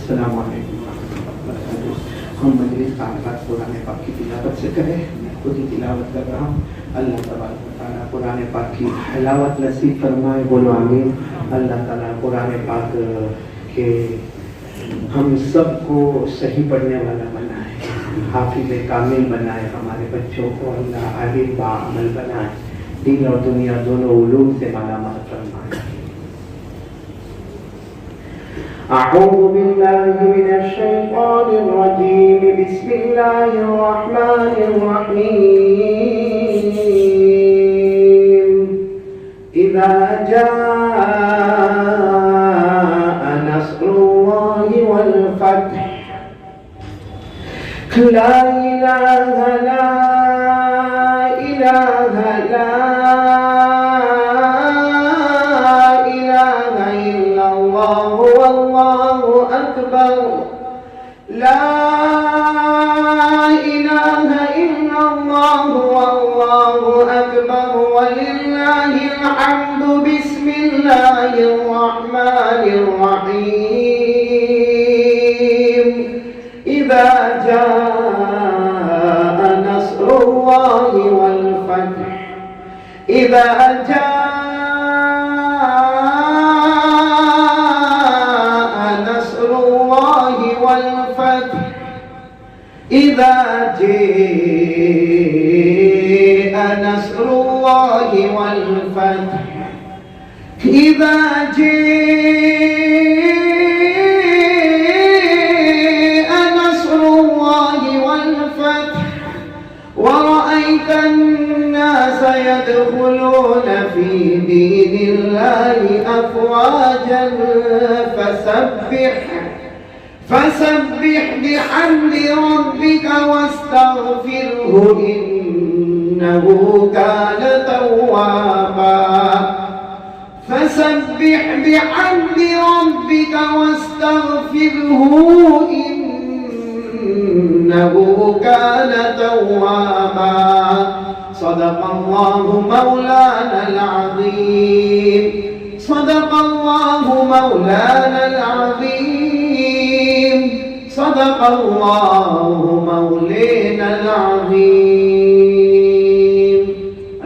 السلام علیکم ورحمۃ اللہ وبرکاتہ۔ ہم مجلس کا آغاز قرآن پاک کی تلاوت سے کریں۔ میں خود ہی تلاوت کر رہا ہوں۔ اللہ تبارک و تعالیٰ قرآن پاک کی حلاوت نصیب فرمائے، بولو آمین۔ اللہ تعالیٰ قرآن پاک کے ہم سب کو صحیح پڑھنے والا بنائے، حافظ کامل بنائے، ہمارے بچوں کو اللہ عالم باعمل بنائے، دین اور دنیا دونوں علوم سے مالا مال فرمائے۔ اعوذ باللہ من الشیطان الرجیم، بسم اللہ الرحمن الرحیم۔ اذا جاء نصر اللہ والفتح لا الہ لا الہ لا الہ الا اللہ واللہ اکبر لا الہ الا اللہ واللہ اکبر وللہ الحمد بسم اللہ الرحمن الرحیم۔ اذا جاء نصر اللہ والفتح اذا جاء نصر اللہ والفتح اذا جاء نصر اللہ والفتح اذا جاء نصر اللہ والفتح ورأيت الناس يدخلون في دين الله أفواجا فسبح بحمد ربك واستغفره إنه كان توابا فسبح بحمد ربك واستغفره إنه كان توابا صدق الله مولانا العظيم صدق الله مولانا العظيم صدق الله مولانا العظيم۔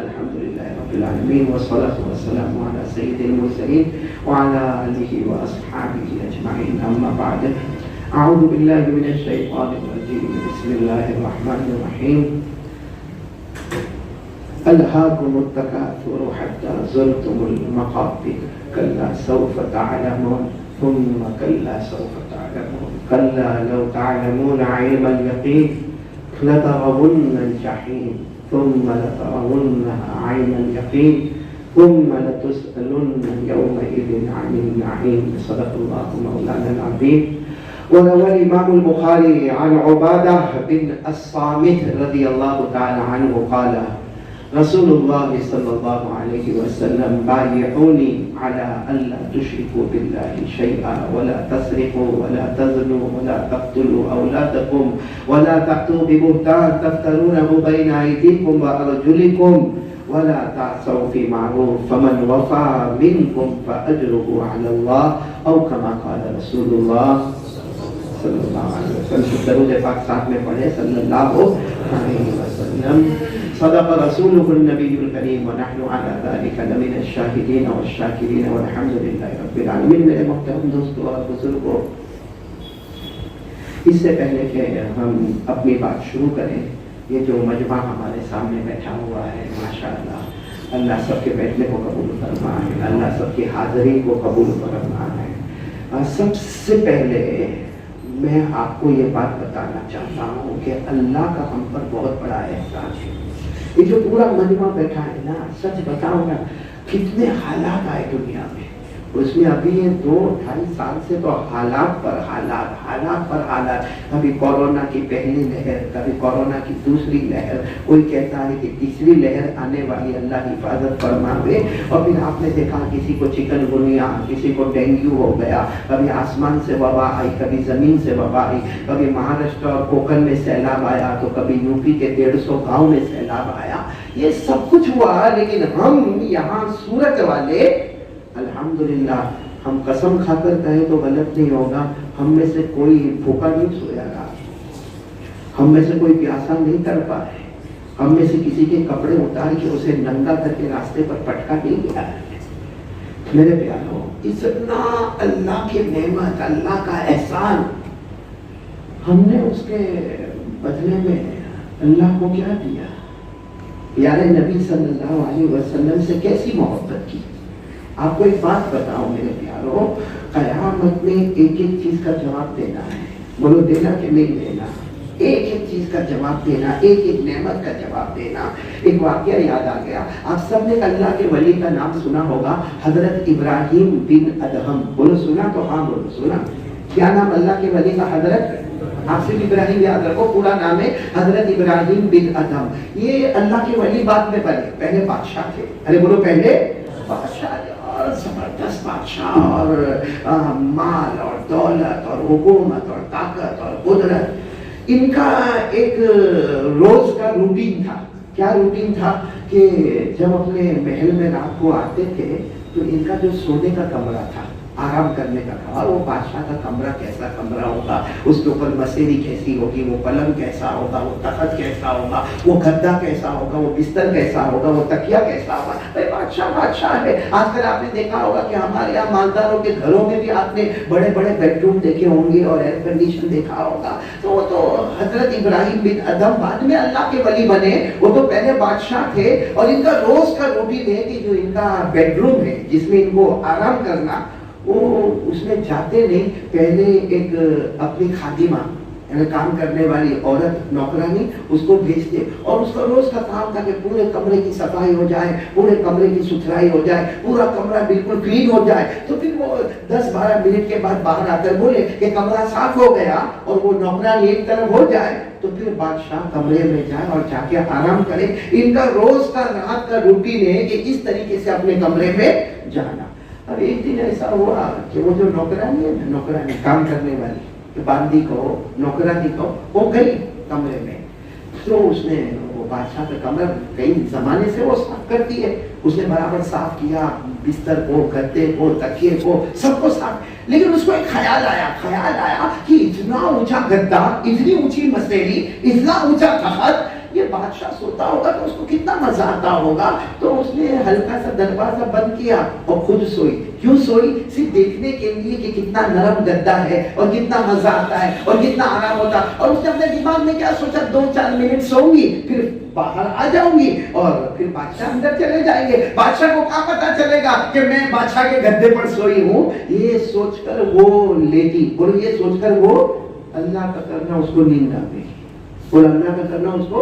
الحمد لله رب العالمين والصلاة والسلام على سيد المرسلين وعلى آله وأصحابه أجمعين، أما بعد، أعوذ بالله من الشيطان الرجيم، بسم الله الرحمن الرحيم۔ ألهاكم التكاثر حتى زرتم المقابر كلا سوف تعلمون ثم كلا سوف تعلمون كلا لو تعلمون علم اليقين لترون الجحيم ثم لترونها عين اليقين ثم لتسألن يومئذ عن النعيم صدق الله مولانا العظيم۔ وروى الإمام البخاري عن عبادة بن الصامت رضي الله تعالى عنه قال رسول الله صلى الله عليه وسلم بايعوني على ألا تشركوا بالله شيئا ولا تسرقوا ولا تزنوا ولا تقتلوا أولادكم ولا تأتوا ببهتان تفترونه بين أيديكم وأرجلكم ولا تعصوا في معروف فمن وفى منكم فأجره على الله أو كما قال رسول الله صلی اللہ علیہ وسلم۔ درود پاک ساتھ میں پڑھے صلی اللہ علیہ وسلم۔ صدق رسولہ النبی الکریم ونحن علی ذلک لمن الشاہدین والشاکرین والحمد للہ رب العالمین۔ میرے محترم دوستو اور بزرگوں، اس سے پہلے کہ ہم اپنی بات شروع کریں، یہ جو مجمع ہمارے سامنے بیٹھا ہوا ہے ماشاءاللہ، اللہ سب کے بیٹھنے کو قبول فرمائے، اللہ سب کی حاضری کو قبول فرمائے۔ سب سے پہلے میں آپ کو یہ بات بتانا چاہتا ہوں کہ اللہ کا ہم پر بہت بڑا احسان ہے۔ یہ جو پورا مجمع بیٹھا ہے نا، سچ بتاؤں نا، کتنے حالات آئے دنیا میں، اس میں ابھی یہ 2-2.5 سال سے تو حالات پر حالات، حالات پر حالات، کبھی کورونا کی پہلی لہر، کبھی کورونا کی دوسری لہر، کوئی کہتا ہے کہ تیسری لہر آنے والی، اللہ حفاظت فرماوے۔ اور پھر آپ نے دیکھا کسی کو چکن گنیا، کسی کو ڈینگو ہو گیا، کبھی آسمان سے وبا آئی، کبھی زمین سے وبا آئی، کبھی مہاراشٹر اور کوکن میں سیلاب آیا، تو کبھی یوپی کے 150 گاؤں میں سیلاب آیا۔ یہ سب کچھ ہوا، لیکن ہم یہاں سورت والے الحمدللہ ہم قسم کھا کر کہیں تو غلط نہیں ہوگا، ہم میں سے کوئی بھوکا نہیں سویا گا، ہم میں سے کوئی پیاسا نہیں تڑپا ہے، ہم میں سے کسی کے کپڑے اتار کے اسے ننگا کر کے راستے پر پٹکا نہیں گیا ہے۔ میرے پیاروں، اتنا اللہ کی نعمت، اللہ کا احسان، ہم نے اس کے بدلے میں اللہ کو کیا دیا؟ پیارے نبی صلی اللہ علیہ وسلم سے کیسی محبت کی۔ آپ کو ایک بات بتاؤں میرے پیاروں، قیامت میں ایک ایک چیز کا جواب دینا ہے، بولو دینا کہ نہیں دینا، ایک ایک چیز کا جواب دینا، ایک ایک نعمت کا جواب دینا۔ ایک واقعہ یاد آ گیا، آپ سب نے اللہ کے ولی کا نام سنا ہوگا، حضرت ابراہیم بن ادہم، بولو سنا تو ہاں بولو سنا۔ کیا نام اللہ کے ولی کا؟ حضرت، آپ صرف ابراہیم یاد رکھو، پورا نام ہے حضرت ابراہیم بن ادہم۔ یہ اللہ کے ولی بعد میں بنے، پہلے بادشاہ تھے، ارے بولو پہلے بادشاہ، اور زبردست بادشاہ، اور مال اور دولت اور حکومت اور طاقت اور قدرت۔ ان کا ایک روز کا روٹین تھا۔ کیا روٹین تھا؟ کہ جب اپنے محل میں رات کو آتے تھے تو ان کا جو سونے کا کمرہ تھا، آرام کرنے کا تھا، اور وہ بادشاہ کا کمرہ کیسا کمرہ ہوگا، اس کے اوپر مسیری کیسی ہوگی، وہ پلنگ کیسا ہوگا، وہ تخت کیسا ہوگا، وہ گدا کیسا ہوگا، وہ بستر کیسا ہوگا، وہ تکیا کیسا ہوگا۔ بادشاہ بادشاہ ہے۔ آج کل آپ نے دیکھا ہوگا کہ ہمارے یہاں مالداروں کے گھروں میں بھی آپ نے بڑے بڑے بیڈ روم دیکھے ہوں گے اور ایئر کنڈیشن دیکھا ہوگا۔ تو وہ تو حضرت ابراہیم بن ادہم بعد میں اللہ کے ولی بنے، وہ تو پہلے بادشاہ تھے، اور ان کا روز کا روٹین ہے کہ جو ان کا بیڈ روم ہے جس میں ان کو آرام کرنا، وہ اس میں جاتے نہیں، پہلے ایک اپنی خادمہ یعنی کام کرنے والی عورت، نوکرانی، اس کو بھیجتے، اور اس کا روز کا کام تھا کہ پورے کمرے کی صفائی ہو جائے، پورے کمرے کی ستھرائی ہو جائے، پورا کمرہ بالکل کلین ہو جائے۔ تو پھر وہ 10-12 منٹ کے بعد باہر آ کر بولے کہ کمرہ صاف ہو گیا، اور وہ نوکرانی ایک طرف ہو جائے، تو پھر بادشاہ کمرے میں جائے اور جا کے آرام کرے۔ ان کا روز کا رات کا روٹین ہے کہ اس طریقے سے اپنے کمرے میں جانا۔ اب ایک دن ایسا ہوا کہ وہ جو نوکرانی ہے، نوکرانی کام کرنے والی، باندی کو، نوکرانی کو، وہ گئی کمرے میں، تو اس نے وہ بادشاہ کا کمرہ کئی زمانے سے وہ صاف کرتی ہے، اس نے برابر صاف کیا، بستر کو، گدے کو، تکیے کو، سب کو صاف۔ لیکن اس کو ایک خیال آیا کہ اتنا اونچا گدا، اتنی اونچی مسیری، اتنا اونچا تخت، یہ بادشاہ سوتا ہوگا تو اس کو کتنا مزہ آتا ہوگا۔ تو اس نے ہلکا سا دروازہ بند کیا اور خود سوئی۔ کیوں سوئی؟ صرف دیکھنے کے لیے کہ کتنا نرم گدا ہے اور کتنا مزہ آتا ہے اور کتنا آرام ہوتا ہے۔ اور اس نے اپنے دماغ میں کیا سوچا، 2-4 منٹ سوؤں گی، پھر باہر آ جاؤں گی، اور پھر بادشاہ اندر چلے جائیں گے، بادشاہ کو کیا پتا چلے گا کہ میں بادشاہ کے گدے پر سوئی ہوں۔ یہ سوچ کر وہ لیٹی، بولو یہ سوچ کر وہ اللہ کا کرنا اس کو نیند آ گئی، اور اللہ کا کرنا اس کو۔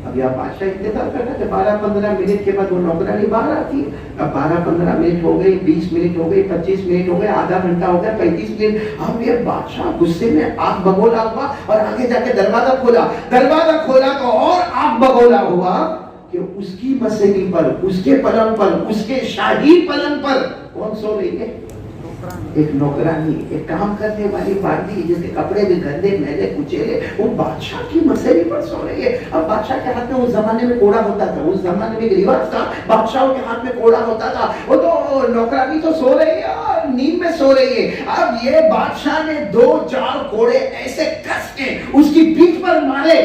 اب یہ بادشاہ انتظار کرنا کہ 12-15 منٹ کے بعد وہ نوکرانی باہر آتی ہے۔ اب 12-15 منٹ ہو گئی، 20 منٹ ہو گئی، 25 منٹ ہو گئے، آدھا گھنٹہ ہو گیا، 35 منٹ۔ اب یہ بادشاہ غصے میں آگ بگولا ہوا، اور آگے جا کے دروازہ کھولا تو اور آگ بگولا ہوا کہ اس کی مسیری پر، اس کے پلنگ پر، اس کے شاہی پلنگ پر کون سو رہی ہے؟ ایک نوکرانی، ایک کام کرنے والی باندی، جس کے کپڑے بھی گندے میلے کچیلے، وہ بادشاہ کی مسیری پر سو رہی ہے۔ اب بادشاہ کے ہاتھ میں اس زمانے میں کوڑا ہوتا تھا، اس زمانے میں ایک رواج تھا، بادشاہوں کے ہاتھ میں کوڑا ہوتا تھا۔ وہ تو نوکرانی تو سو رہی ہے اور نیند میں سو رہی ہے۔ اب یہ بادشاہ نے 2-4 کوڑے ایسے کس کے اس کی پیٹھ پر مارے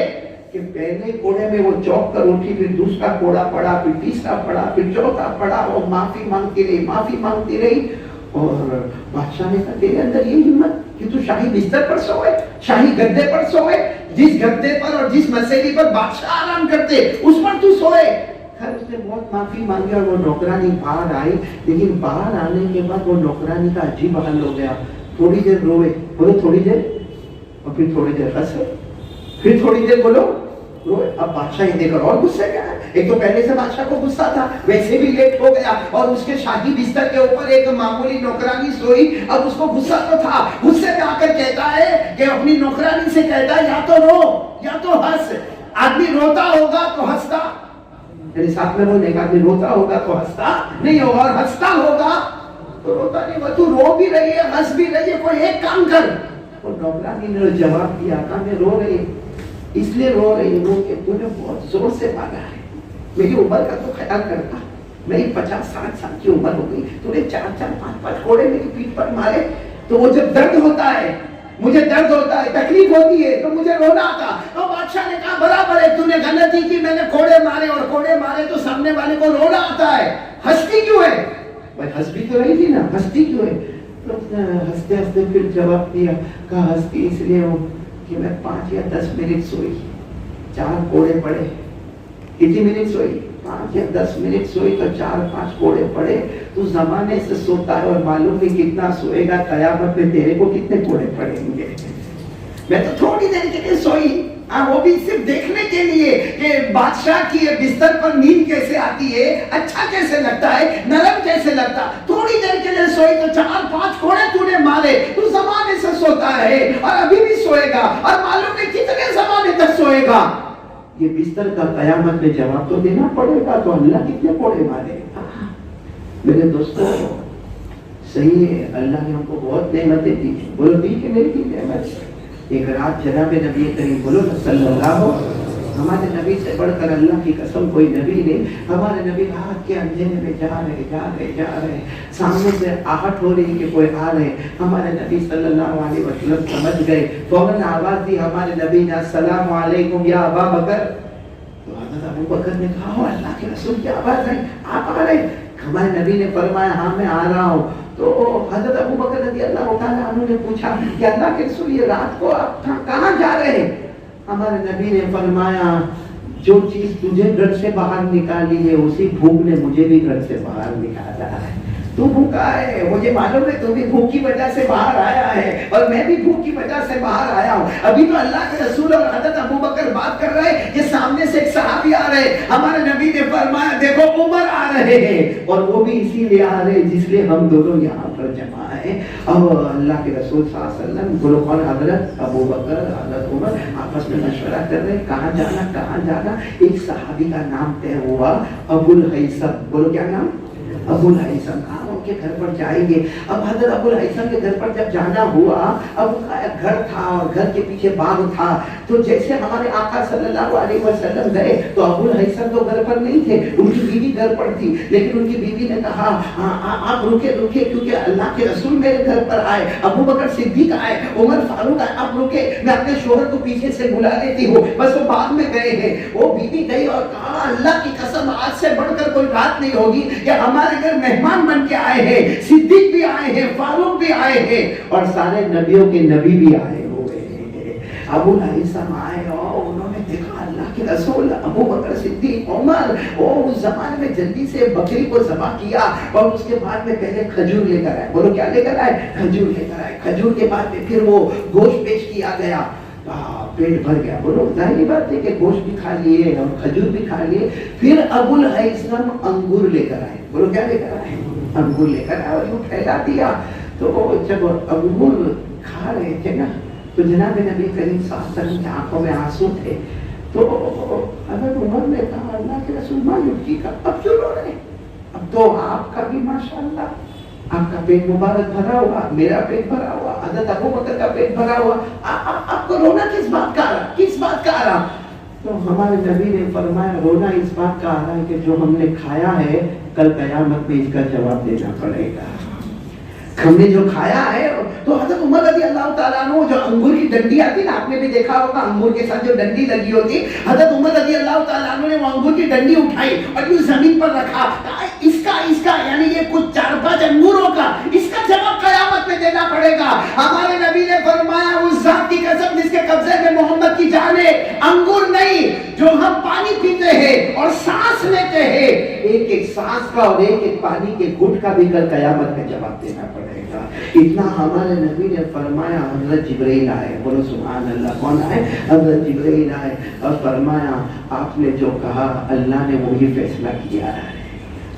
کہ پہلے کوڑے میں وہ چوک کر اٹھی، پھر دوسرا کوڑا پڑا، پھر تیسرا پڑا، پھر چوتھا پڑا، وہ معافی مانگتی رہی۔ اور بادشاہ نے کہا تیرے اندر یہ ہمت کہ تو شاہی بستر پر سوئے، شاہی گدے پر سوئے، جس گدے پر اور جس مسیری پر بادشاہ آرام کرتے اس پر تو سوئے۔ خیر اس نے بہت معافی مانگی اور وہ نوکرانی باہر آئی، لیکن باہر آنے کے بعد وہ نوکرانی کا عجیب حال ہو گیا۔ تھوڑی دیر روئے، بولو تھوڑی دیر، اور پھر تھوڑی دیر ہنسے، پھر تھوڑی دیر بولو روئے۔ اب بادشاہ یہ دیکھ کر اور غصے میں آیا۔ ایک تو پہلے سے بادشاہ کو غصہ تھا، ویسے بھی لیٹ ہو گیا، اور اس کے شاہی بستر کے اوپر ایک معمولی نوکرانی سوئی۔ اب اس کو غصہ تو تھا، غصے میں آ کر کہتا ہے کہ اپنی نوکرانی سے کہتا ہے یا تو رو یا تو ہنس۔ آدمی روتا ہوگا تو ہنستا، یعنی ساتھ میں بولنے کا، آدمی روتا ہوگا تو ہنستا نہیں ہوگا، اور ہنستا ہوگا تو روتا نہیں ہوگا۔ تو رو بھی رہی ہے، ہنس بھی رہی ہے، کوئی ایک کام کر۔ اور نوکرانی نے جواب دیا کہ میں رو رہی ہوں، اس لیے رو رہی ہوں کہ تو نے بہت زور سے مانگا ہے، میری عمر کا تو خیال کرتا، میری 50-60 سال کی عمر ہو گئی, تو نے 4-4-5 کوڑے میری پیٹھ پر مارے. تو وہ جب درد ہوتا ہے, مجھے درد ہوتا ہے, تکلیف ہوتی ہے, تو مجھے رونا آتا. تو بادشاہ نے کہا برابر ہے, تو نے غلطی کی, میں نے کوڑے مارے, اور کوڑے مارے تو سامنے والے کو رونا آتا ہے, ہنستی کیوں ہے؟ بھائی ہنس بھی تو رہی تھی نا, ہنستی کیوں ہے؟ تو ہنستے ہنستے پھر جواب دیا, کہا ہنستی اس لیے ہوں کہ میں 5 یا 10 منٹ سوئی, 4 کوڑے پڑے. کتنی منٹ سوئی؟ 5 یا 10 منٹ سوئی, تو 4-5 کوڑے پڑے. تو زمانے سے سوتا ہے اور معلوم نہیں کتنا سوئے گا, قیامت میں تیرے کو کتنے کوڑے پڑیں گے. میں تو تھوڑی دیر کے لیے سوئی, وہ بھی صرف دیکھنے کے لیے کہ بادشاہ کی بستر پر نیند کیسے آتی ہے, اچھا کیسے لگتا ہے, نرم کیسے لگتا. تھوڑی دیر کے لیے سوئی تو 4-5 کوڑے تو نے مارے. تو زمانے سے سوتا ہے اور ابھی بھی سوئے گا, اور معلوم نہیں کتنے زمانے تک سوئے گا. یہ بستر کا قیامت میں جواب تو دینا پڑے گا. تو اللہ کتنے کوڑے مارے. میرے دوستوں, صحیح ہے, اللہ نے ہم کو بہت نعمتیں دی. بولو دی کہ نہیں دی نعمت؟ ایک رات جناب نبی کریم, بولو صلی اللہ, ہمارے نبی سے بڑھ کر اللہ کی قسم کوئی نبی نہیں. ہمارے نبی رات کے اندھیرے میں جا رہے, سامنے سے آہٹ ہو رہی کہ کوئی آ رہے. ہمارے نبی صلی اللہ علیہ وسلم سمجھ گئے, فوراً آواز دی ہمارے نبی نے, السلام علیکم یا ابا بکر. تو حضرت ابو بکر نے کہا, اللہ کے رسول کی آواز ہے, آپ آ رہے؟ ہمارے نبی نے فرمایا, ہاں میں آ رہا ہوں. تو حضرت ابو بکر رضی اللہ تعالیٰ عنہ نے پوچھا کہ اللہ کے رسول یہ رات کو آپ کہاں جا رہے ہیں؟ ہمارے نبی نے فرمایا, جو چیز تجھے گھر سے باہر نکالی ہے اسی بھوک نے مجھے بھی گھر سے باہر نکالا ہے. تو بھوکا ہے, مجھے معلوم ہے تو بھی بھوک کی وجہ سے باہر آیا ہے, اور میں بھی بھوک کی وجہ سے باہر آیا ہوں. ابھی تو اللہ کے رسول اور حضرت ابو بکر بات کر رہے کہ سامنے سے ایک صحابی آ رہے. ہمارے نبی نے فرمایا, دیکھو عمر آ رہے ہیں, اور وہ بھی اسی لیے آ رہے جس لیے ہم دونوں یہاں پر جمع ہیں. اور اللہ کے رسول صلی اللہ علیہ وسلم, بولو کون؟ حضرت ابو بکر, حضرت عمر آپس میں مشورہ کر رہے, کہاں جانا. ایک صحابی کا نام طے ہوا, ابو الہیثم. بولو کیا نام؟ ابو الہیثم. کہاں ان کے گھر پر جائیں گے. اب حضرت ابو الہیثم کے گھر پر جب جانا ہوا, اب ان کا ایک گھر تھا اور گھر کے پیچھے باغ تھا. تو جیسے ہمارے آقا صلی اللہ علیہ وسلم گئے تو ابو الہیثم تو گھر پر نہیں تھے, ان کی بیوی گھر پر تھی. لیکن ان کی بیوی نے کہا, آپ رکے کیونکہ اللہ کے رسول میرے گھر پر آئے, ابو بکر صدیق آئے, عمر فاروق آئے, آپ رکے, میں اپنے شوہر کو پیچھے سے بلا لیتی ہوں. بس وہ باغ میں گئے ہیں. وہ بیوی گئی اور کہا, اللہ کی قسم آج سے بڑھ کر کوئی بات نہیں ہوگی کہ ہمارے گھر مہمان بن کے آئے ہیں, صدیق بھی آئے ہیں, فاروق بھی آئے ہیں, اور سارے نبیوں کے نبی بھی آئے ہوئے ہیں. ابو الہیثم آئے اور انہوں نے دیکھا اللہ کے رسول, ابو بکر صدیق, عمر. اور اس زمانے میں جلدی سے بکری کو ذبح کیا, اور اس کے بعد میں پہلے کھجور لے کر آئے. بولو کیا لے کر آئے؟ کھجور لے کر آئے. کھجور کے بعد میں پھر وہ گوشت پیش کیا گیا. پیٹ بھر گیا. بولو ظاہری بات ہے کہ گوشت بھی کھا لیے اور کھجور بھی کھا لیے. پھر ابو الہیثم انگور لے کر آئے. بولو کیا لے کر آئے؟ انگور لے کر آئے اور وہ پھیلا دیا. تو جب انگور کھا رہے تھے نا, تو جناب نبی کریم صلی اللہ علیہ وسلم کی آنکھوں میں آنسو تھے. تو حضرت عمر نے کہا, اللہ کے رسول معلوم کی کا اب کیوں رو رہے؟ اب تو آپ کا بھی ماشاءاللہ, آپ کا پیٹ مبارک بھرا ہوا, میرا پیٹ بھرا ہوا, حضرت ابو بکر کا پیٹ بھرا ہوا, آپ کو رونا کس بات کا آ رہا؟ تو ہمارے نبی نے فرمایا, رونا اس بات کا آ رہا ہے کہ جو ہم نے کھایا ہے کل قیامت میں اس کا جواب دینا پڑے گا. ہم نے جو کھایا ہے. تو حضرت عمر رضی اللہ تعالیٰ عنہ, جو انگور کی ڈنڈی آتی نا, آپ نے بھی دیکھا ہوگا انگور کے ساتھ جو ڈنڈی لگی ہوتی, حضرت عمر رضی اللہ تعالیٰ عنہ نے وہ انگور کی ڈنڈی اٹھائی اور یوں زمین پر رکھا. اس کا یعنی یہ کچھ 4-5 انگوروں کا, اس کا جواب قیامت میں دینا پڑے گا. ہمارے نبی نے فرمایا, اس ذات کی قسم جس کے قبضے میں محمد کی جان ہے, انگور نہیں جو ہم پانی پیتے ہیں اور سانس لیتے ہیں, ایک ایک سانس کا اور ایک ایک پانی کے گھٹ کا بھی کل قیامت میں جواب دینا پڑے گا. اتنا ہمارے نبی نے فرمایا. حضرت جبرائیل آئے. بولو سبحان اللہ. کون آئے؟ حضرت جبرائیل آئے اور فرمایا, آپ نے جو کہا اللہ نے وہی فیصلہ کیا ہے.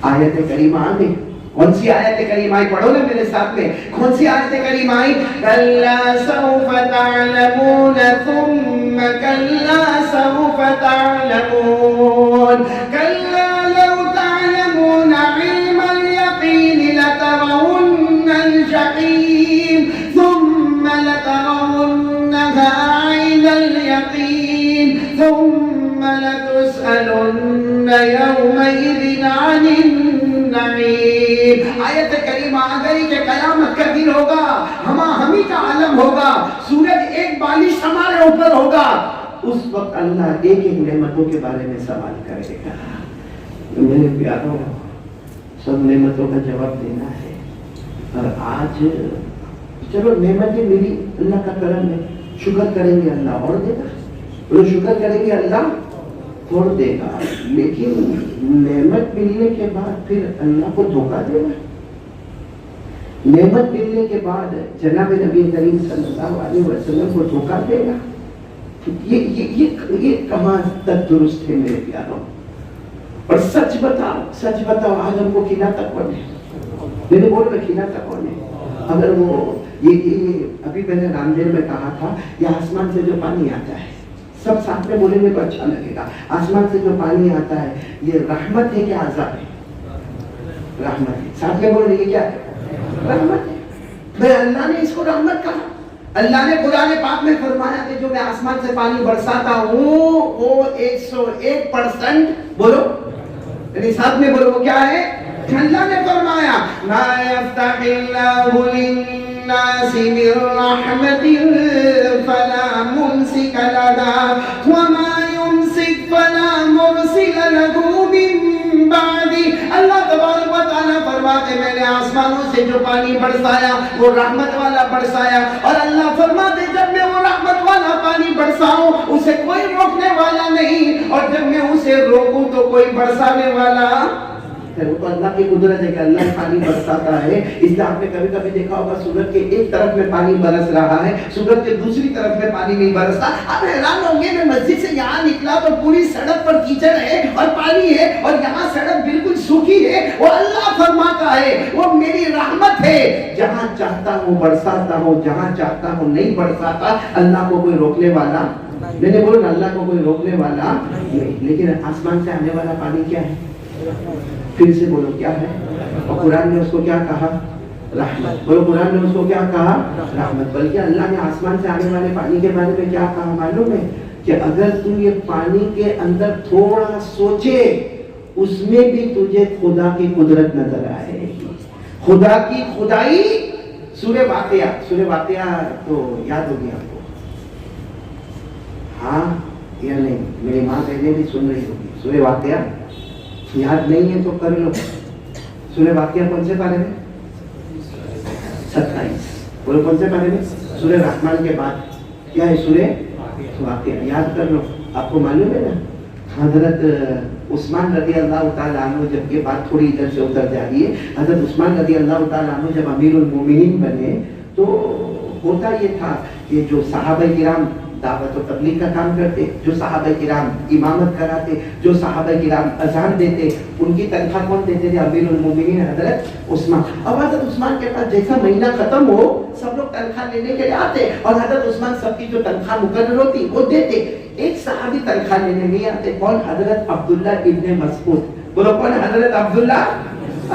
آیت کریمہ آ گئی. کون سی آیت کریمہ آئی؟ پڑھو نا میرے ساتھ میں. کون سی آیت کریمہ آئی؟ کلا سوف تعلمون ثم کلا سوف تعلمون کلا لو تعلمون علم الیقین لترون الجحیم ثم لترونها عین الیقین ثم لتسألن يومئذ عن النعیم. آیت کریمہ آ گئی کہ قیامت کا دن ہوگا, ہمی کا عالم ہوگا, سورج ایک بالش ہمارے اوپر ہوگا. اس وقت اللہ ایک ایک نعمتوں کے بارے میں سوال کرے گا. میرے پیاروں, سب نعمتوں کا جواب دینا ہے. اور آج چلو نعمتیں ملی, اللہ کا کرم ہے, شکر کریں گے اللہ اور دے گا, وہ شکر کریں گے اللہ اور دے گا. لیکن نعمت ملنے کے بعد پھر اللہ کو دھوکہ دے گا. نعمت ملنے کے بعد جناب نبی کریم صلی اللہ علیہ وسلم کو دھوکہ دے گا. یہ کہاں تک درست ہے میرے پیاروں؟ اور سچ بتاؤ آج ہم کو کھلاتا کون ہے؟ میں نے بول رہا کھلاتا کون ہے؟ اگر وہ یہ ابھی میں نے رام دیو میں کہا تھا, یہ آسمان سے جو پانی آتا ہے, سب ساتھ میں بولیں گے تو اچھا لگے گا. آسمان سے جو پانی آتا ہے یہ رحمت ہے کہ عذاب ہے؟ رحمت ہے. ساتھ میں بولیں گے کیا ہے؟ رحمت ہے. میں اللہ نے اس کو رحمت کہا. اللہ نے قرآن پاک میں فرمایا کہ جو میں آسمان سے پانی برساتا ہوں وہ 101% بولو, یعنی ساتھ میں بولو وہ کیا ہے؟ اللہ نے فرمایا ما یفتح اللہ للناس من رحمت فلا ممسک لها وما یمسک فلا مرسل له من بعدہ. اللہ تبارک و تعالیٰ فرماتے میں نے آسمانوں سے جو پانی برسایا وہ رحمت والا برسایا. اور اللہ فرماتے جب میں وہ رحمت والا پانی برساؤں اسے کوئی روکنے والا نہیں, اور جب میں اسے روکوں تو کوئی برسانے والا. وہ تو اللہ کی قدرت ہے کہ اللہ پانی برساتا ہے. اس لیے آپ نے کبھی کبھی دیکھا ہوگا سورج کے ایک طرف میں پانی برس رہا ہے, سورج کے دوسری طرف میں پانی نہیں برستا. آپ حیران ہوں گے, میں مسجد سے یہاں نکلا تو پوری سڑک پر کیچڑ ہے اور پانی ہے, اور یہاں سڑک بالکل سوکھی ہے. وہ اللہ فرماتا ہے وہ میری رحمت ہے, جہاں چاہتا ہوں برساتا ہوں, جہاں چاہتا ہوں نہیں برساتا. اللہ کو کوئی روکنے والا, میں نے بولا اللہ کو کوئی روکنے والا نہیں. لیکن آسمان سے آنے والا پانی کیا ہے؟ پھر سے بولو کیا ہے؟ اور قرآن نے اس کو کیا کہا؟ رحمت. بولو قرآن نے اس کو کیا کہا؟ رحمت. بلکہ اللہ نے آسمان سے آنے والے پانی کے بارے میں کیا کہا معلوم ہے؟ کہ اگر تو یہ پانی کے اندر تھوڑا سوچے اس میں بھی تجھے خدا کی قدرت نظر آئے گی, خدا کی خدائی. سورہ واقعہ تو یاد ہوگی آپ کو, ہاں یا نہیں؟ میری ماں پہلے بھی سن رہی ہوگی. سورہ واقعہ یاد نہیں ہے تو کر لو. سورہ واقعہ کون سے پارے میں؟ 27. بولو کون سے پارے میں؟ سورہ رحمان کے بعد کیا ہے؟ سورہ واقعہ. یاد کر لو. آپ کو معلوم ہے نا حضرت عثمان رضی اللہ تعالیٰ عنہ, جب یہ بات تھوڑی ادھر سے ادھر جا رہی ہے, حضرت عثمان رضی اللہ تعالیٰ عنہ جب امیر المومنین بنے تو ہوتا یہ تھا کہ جو صحابہ کرام دعوت و تبلیغ کا کام کرتے, جو صحابہ کرام امامت کراتے, جو صحابہ کرام اذان دیتے, ان کی تنخواہ کون دیتے تھے؟ امیر المومنین حضرت عثمان. اب حضرت عثمان کے پاس جیسا مہینہ ختم ہو سب لوگ تنخواہ لینے کے لیے آتے, اور حضرت عثمان سب کی جو تنخواہ مقرر ہوتی وہ دیتے. ایک صحابی تنخواہ لینے نہیں آتے, کون؟ حضرت عبداللہ ابن مسعود. بولو کون؟ حضرت عبداللہ.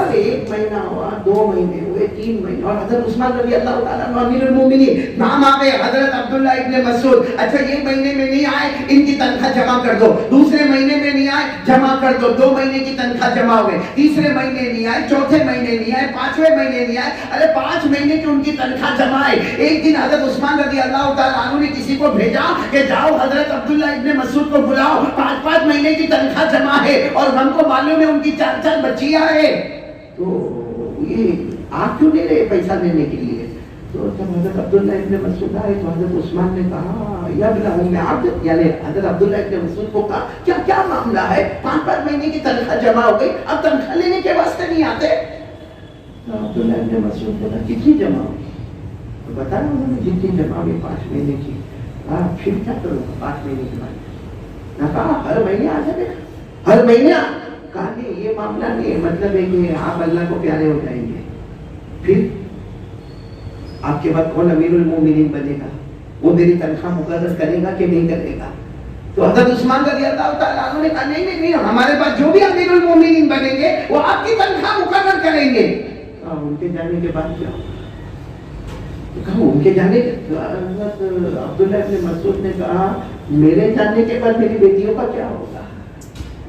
اب 1 مہینہ ہوا, 2 مہینے ہوئے, 3 مہینے, اور حضرت عثمان رضی اللہ تعالیٰ عنہ امیر المومنین نام آ گئے حضرت عبداللہ ابن مسعود. اچھا یہ مہینے میں نہیں آئے, ان کی تنخواہ جمع کر دو. دوسرے مہینے میں نہیں آئے, جمع کر دو. 2 مہینے کی تنخواہ جمع ہو گئے. تیسرے مہینے نہیں آئے, چوتھے مہینے نہیں آئے, 5ویں مہینے نہیں آئے. ارے 5 مہینے کی ان کی تنخواہ جمع ہے. ایک دن حضرت عثمان رضی اللہ تعالیٰ عنہ نے کسی کو بھیجا کہ جاؤ حضرت عبداللہ ابن مسعود کو بلاؤ, 5 مہینے کی تنخواہ جمع ہے, اور ہم کو معلوم ہے ان کی 4 بچیاں ہیں. تو یہ آپ کیوں نہیں رہے پیسہ لینے کے لیے؟ تو جب حضرت عبداللہ ابن مسعود آئے تو حضرت عثمان نے کہا یا ابن ام عبد, یعنی حضرت عبداللہ ابن مسعود کو کہا کیا معاملہ ہے؟ 5 مہینے کی تنخواہ جمع ہو گئی, اب تنخواہ لینے کے واسطے نہیں آتے. تو عبداللہ ابن مسعود کو کہا کتنی جمع ہوگی؟ تو بتایا انہوں نے جتنی جمع ہوگی 5 مہینے کی. پھر کیا کروں گا 5 مہینے کے بعد؟ نہ کہا ہر مہینے آ جائے گا, ہر مہینے. کہا نہیں یہ معاملہ نہیں ہے, مطلب ہے کہ آپ اللہ کو پیارے ہو جائیں گے. پھر آپ کے بعد کون امیر المومنین بنے گا؟ وہ میری تنخواہ مقرر کرے گا کہ نہیں کرے گا؟ تو حضرت عثمان رضی اللہ تعالیٰ عنہ نے کہا نہیں, ہمارے پاس جو بھی امیر المومنین بنیں گے وہ آپ کی تنخواہ مقرر کریں گے. ان کے جانے کے بعد کیا ہوگا؟ کہا ان کے جانے کے حضرت عبداللہ ابن مسعود نے کہا میرے جانے کے بعد میری بیٹیوں کا کیا ہوگا؟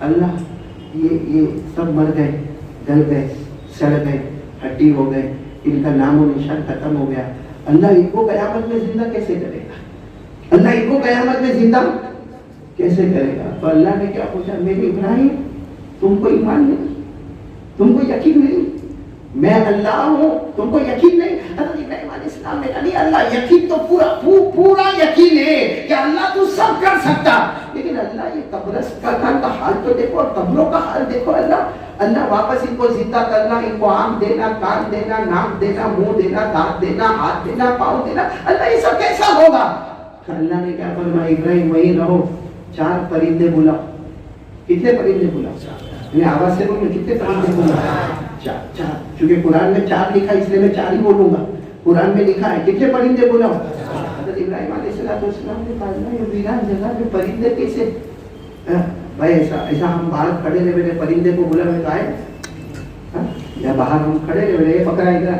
اللہ یہ سب مر گئے، گل گئے، سڑ گئے، ہڈی ہو گئے، ان کا نام و نشان ختم ہو گیا، اللہ ان کو قیامت میں زندہ کیسے کرے گا؟ اللہ ان کو قیامت میں زندہ کیسے کرے گا؟ تو اللہ نے کیا پوچھا، میرے ابراہیم تم کو ایمان نہیں، تم کو یقین نہیں میں اللہ ہوں، تم کو یقین نہیں؟ حضرت ابراہیم علیہ السلام نے کہا نہیں اللہ یقین تو پورا یقین ہے کہ اللہ تو سب کر سکتا، لیکن اللہ یہ قبرستان کا حال تو دیکھو اور قبروں کا حال دیکھو، اللہ واپس ان کو زندہ کرنا، ان کو آنکھ دینا، کان دینا، ناک دینا، منہ دینا، دانت دینا، ہاتھ دینا، پاؤں دینا، اللہ یہ سب کیسا ہوگا؟ اللہ نے کیا فرمایا، ابراہیم وہیں رہو، 4 پرندے بلاؤ۔ کتنے پرندے بلاؤ؟ آواز سے بولو، کتنے پرندے بلاؤ؟ 4 چونکہ قرآن میں 4 لکھا ہے اس لیے میں 4 ہی بولوں گا، قرآن میں لکھا ہے کتنے پرندے بلاؤ؟ حضرت ابراہیم علیہ السلام نے کہا یہ ویران جگہ میں پرندے کیسے؟ بھائی ایسا ہم باہر کھڑے رہے میرے پرندے کو بلا میں آئے یا باہر ہم کھڑے رہے میرے پکڑا ادھر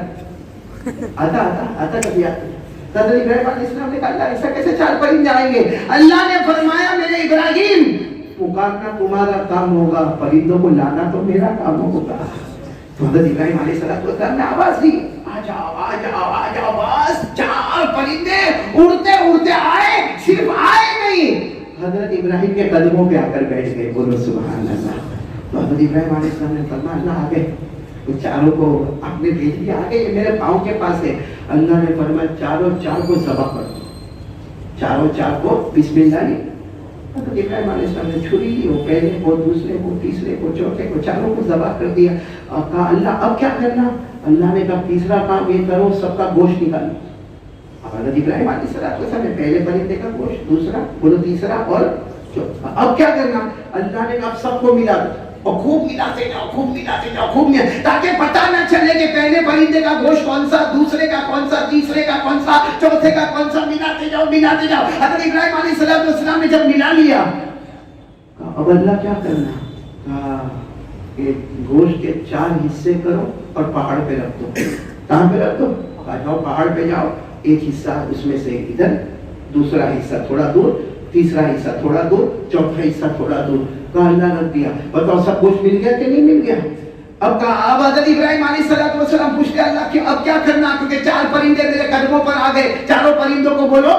آتا کبھی آتا؟ حضرت ابراہیم علیہ السلام نے کہا اللہ ایسا کیسے 4 پرندے آئیں گے؟ اللہ نے فرمایا میرے ابراہیم پکارنا تمہارا کام ہوگا، پرندوں کو لانا تو میرا کام ہوگا۔ تو حضرت ابراہیم علیہ السلام نے آواز دی، آ جاؤ بس 4 پرندے اڑتے آئے، صرف آئے نہیں، حضرت ابراہیم کے قدموں پہ آ کر بیٹھ گئے، بولو سبحان اللہ۔ تو حضرت ابراہیم علیہ السلام نے فرمایا اللہ آگے، ان 4 کو آپ نے بھیج دیا آگے، یہ میرے پاؤں کے پاس ہے۔ اللہ نے فرمایا 4 کو ذبح کر دو، 4 کو بسم اللہ نہیں۔ حضرت ابراہیم علیہ السلام نے چھری لی، وہ پہلے کو، دوسرے کو، تیسرے کو، چوتھے کو، 4 کو ذبح کر دیا۔ کہا اللہ اب کیا کرنا؟ اللہ نے کہا تیسرا کام یہ کرو، سب کا گوشت نکالو۔ حضرت ابراہیم علیہ السلام نے پہلے پرندے کا گوشت، دوسرا بولو، تیسرا اور چوتھا، اب کیا کرنا؟ اللہ نے کہا سب کو ملا دو اور خوب ملاتے جاؤ، تاکہ پتہ نہ چلے کہ پہلے پرندے کا گوشت کون سا، دوسرے کا کون سا، تیسرے کا کون سا، چوتھے کا کون سا، ملاتے جاؤ۔ حضرت ابراہیم علیہ السلام نے جب ملا لیا، اب اللہ کیا کرنا؟ کہا کہ گوشت کے 4 حصے کرو اور پہاڑ پہ رکھ دو۔ کہاں پہ رکھ دو؟ کہا جاؤ پہاڑ پہ جاؤ، ایک حصہ اس میں سے ادھر، دوسرا حصہ تھوڑا دور، تیسرا حصہ تھوڑا دور، چوتھا حصہ تھوڑا دور۔ کہا اللہ رکھ دیا، بتاؤ سب کچھ مل گیا کہ نہیں مل گیا؟ اب کہا اب حضرت ابراہیم علیہ السلام پوچھتے اللہ کہ اب کیا کرنا؟ کیونکہ 4 پرندے میرے قدموں پر آ گئے، 4 پرندوں کو بولو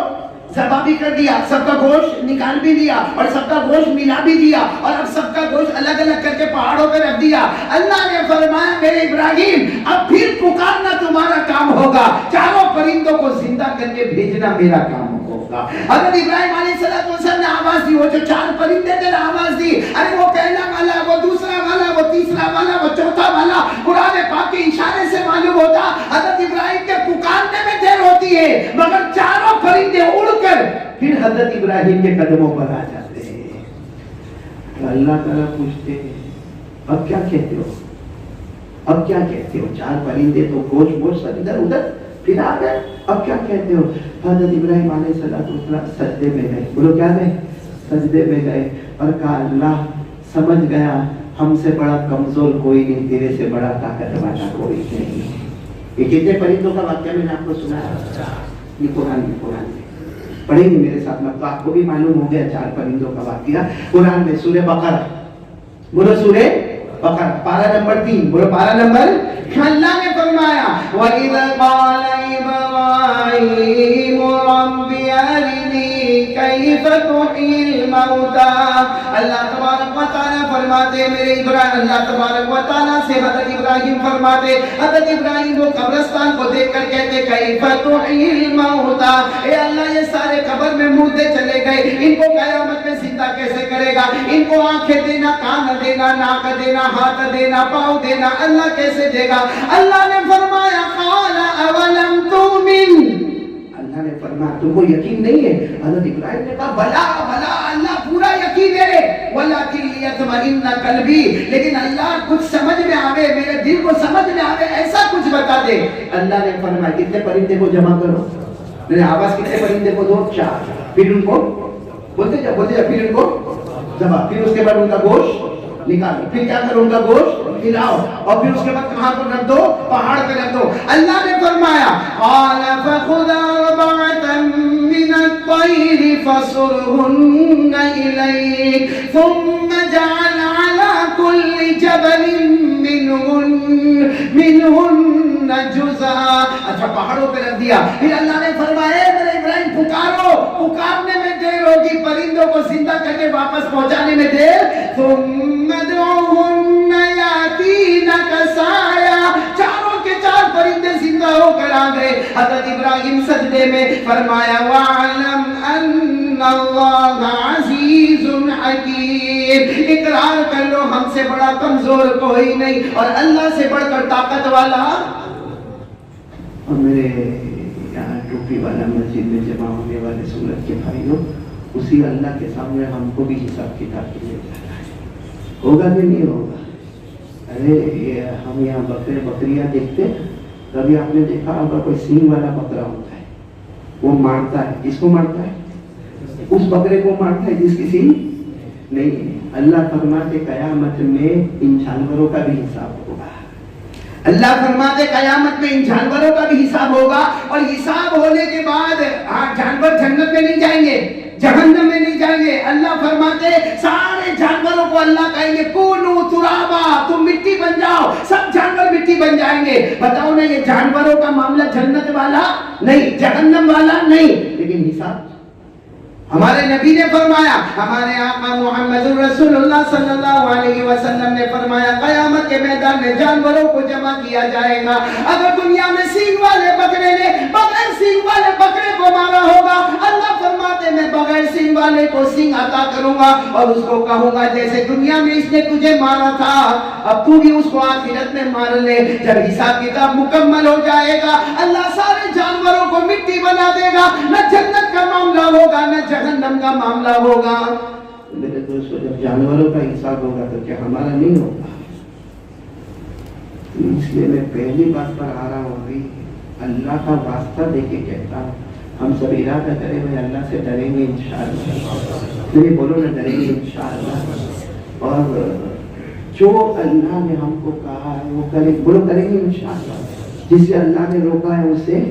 ذبح بھی کر دیا، سب کا گوشت نکال بھی دیا اور سب کا گوشت ملا بھی دیا اور اب سب کا گوشت الگ الگ کر کے پہاڑوں پہ رکھ دیا۔ اللہ نے فرمایا میرے ابراہیم اب پھر پکارنا تمہارا کام ہوگا، 4 پرندوں کو زندہ کر کے بھیجنا میرا کام ہوگا۔ حضرت ابراہیم علیہ السلام نے آواز دی، وہ جو 4 پرندے تھے آواز دی، ارے وہ پہلا والا، وہ دوسرا والا، وہ تیسرا والا، وہ چوتھا والا، قرآن پاک کے اشارے سے معلوم ہوتا حضرت ابراہیم کے پکارنے میں دیر ہوتی ہے، مگر 4 پرندے اڑ کر پھر حضرت ابراہیم کے قدموں پر آ جاتے ہیں۔ اللہ تعالیٰ پوچھتے ہیں اب کیا کہتے ہو؟ اب کیا کہتے ہو؟ 4 پرندے تو گوشت سب ادھر ادھر پھر آ گئے، اب کیا کہتے ہو؟ حضرت ابراہیم علیہ السلام سجدے میں گئے، بولو کیا گئے؟ سجدے میں گئے اور کہا اللہ سمجھ گیا ہم سے بڑا کمزور کوئی نہیں، تیرے سے بڑا طاقت والا کوئی نہیں۔ یہ کتنے پرندوں کا واقعہ میں نے آپ کو سنایا، یہ قرآن میں پڑھیں گے میرے ساتھ، مطلب آپ کو بھی معلوم ہو گیا 4 پرندوں کا واقعہ قرآن میں، سورہ بقرہ، بولو سورہ بقرہ، پارہ نمبر 3، بولو پارہ نمبر۔ اللہ نے فرمایا وَإِذْ قَالَ إِبْرَاهِيمُ رَبِّ أَرِنِي كَيْفَ تُحْيِي الْمَوْتَىٰ۔ اللہ تبارک و تعالیٰ فرماتے میرے ابراہیم، اللہ تبارک و تعالیٰ سے حضرت ابراہیم فرماتے، حضرت ابراہیم وہ قبرستان کو دیکھ کر کہتے کیف تحیی الموتیٰ، اے اللہ یہ سارے قبر میں مردے چلے گئے، ان کو قیامت میں زندہ کیسے کرے گا؟ ان کو آنکھیں دینا، کان دینا، ناک دینا، ہاتھ دینا، پاؤں دینا، اللہ کیسے دے گا؟ اللہ نے فرمایا قال اولم تؤمن، اللہ نے فرمایا تم کو یقین نہیں ہے؟ حضرت ابراہیم نے کہا بلا بلا اللہ پورا یقین ہے، ولکن لیطمئن قلبی، لیکن اللہ کچھ سمجھ میں آوے، میرے دل کو سمجھ میں آوے، ایسا کچھ بتا دے۔ اللہ نے فرمایا کتنے پرندے کو جمع کرو، میرے آواز کتنے پرندے کو دو؟ 4، پھر ان کو بولتے جا پھر ان کو ذبح، پھر اس کے بعد ان کا گوشت نکالو، پھر کیا کرو؟ ان کا گوشت ملاؤ اور پھر اس کے بعد کہاں پر رکھ دو؟ پہاڑ پہ رکھ دو۔ اللہ نے فرمایا قال فخذ 4 من الطير فصرهن إليك ثم جعل على كل جبل منهن جزءا. اچھا پہاڑوں پہ رکھ دیا. پھر اللہ نے فرمایا میرے ابراہیم پکارو, پکارنے میں دیر ہوگی, پرندوں کو زندہ کر کے واپس پہنچانے میں دیر. ثم ادعوهن يأتينك سعيا. چاروں کے چار پرندے زندہ ہو کر آ گئے. حضرت ابراہیم سجدے میں فرمایا وَاعْلَمْ أَنَّ اللَّهَ عَزِيزٌ حَكِيمٌ. اقرار کر لو ہم سے بڑا کمزور کوئی نہیں اور اللہ سے بڑھ کر طاقت والا. اور میرے یہاں ٹوپی والا مسجد میں جمع ہونے والے سورت کے بھائیوں, اسی اللہ کے سامنے ہم کو بھی حساب کتاب کے لیے جانا ہے. ہوگا کہ نہیں ہوگا؟ ارے ہم یہاں بکرے بکریاں دیکھتے, کبھی آپ نے دیکھا ہوگا کوئی سینگ والا بکرا ہوتا ہے, وہ مارتا ہے. کس کو مارتا ہے؟ اس بکرے کو مارتا ہے جس کی سینگ نہیں ہے. اللہ فرماتے قیامت میں ان جانوروں کا بھی حساب ہوگا. اللہ فرماتے قیامت میں ان جانوروں کا بھی حساب ہوگا. اور حساب ہونے کے بعد جانور جنت میں نہیں جائیں گے, جہنم میں نہیں جائیں گے. اللہ فرماتے سارے جانوروں کو اللہ کہیں گے کونو ترابا, تم مٹی بن جاؤ. سب جانور مٹی بن جائیں گے. بتاؤ نا, یہ جانوروں کا معاملہ جنت والا نہیں, جہنم والا نہیں, لیکن حساب ہمارے نبی نے فرمایا, ہمارے آقا محمد رسول اللہ صلی اللہ علیہ وسلم نے فرمایا قیامت کے میدان میں جانوروں کو جمع کیا جائے گا. اگر دنیا میں سینگ والے بکرے نے بغیر سینگ والے بکرے کو مارا ہوگا, اللہ فرماتے میں بغیر سینگ والے کو سینگ عطا کروں گا اور اس کو کہوں گا جیسے دنیا میں اس نے تجھے مارا تھا اب تو بھی اس کو آخرت میں مار لے. جب حساب کتاب مکمل ہو جائے گا اللہ سارے جانوروں کو مٹی بنا دے گا. نہ جنت کا معاملہ ہوگا نہ جہنم کا معاملہ ہوگا. میرے دوستو, جب جانوروں کا حساب ہوگا تو کیا ہمارا نہیں ہوگا؟ اس لیے میں پہلی بات پر آ رہا ہوں, ابھی اللہ کا واسطہ دے کے کہتا ہوں, ہم سب ارادہ کریں بھائی اللہ سے ڈریں گے انشاءاللہ. نہیں بولو نا, ڈریں گے انشاءاللہ. اور جو اللہ نے ہم کو کہا ہے وہ کریں, بولو کریں گے انشاءاللہ. جس سے اللہ نے روکا ہے اسے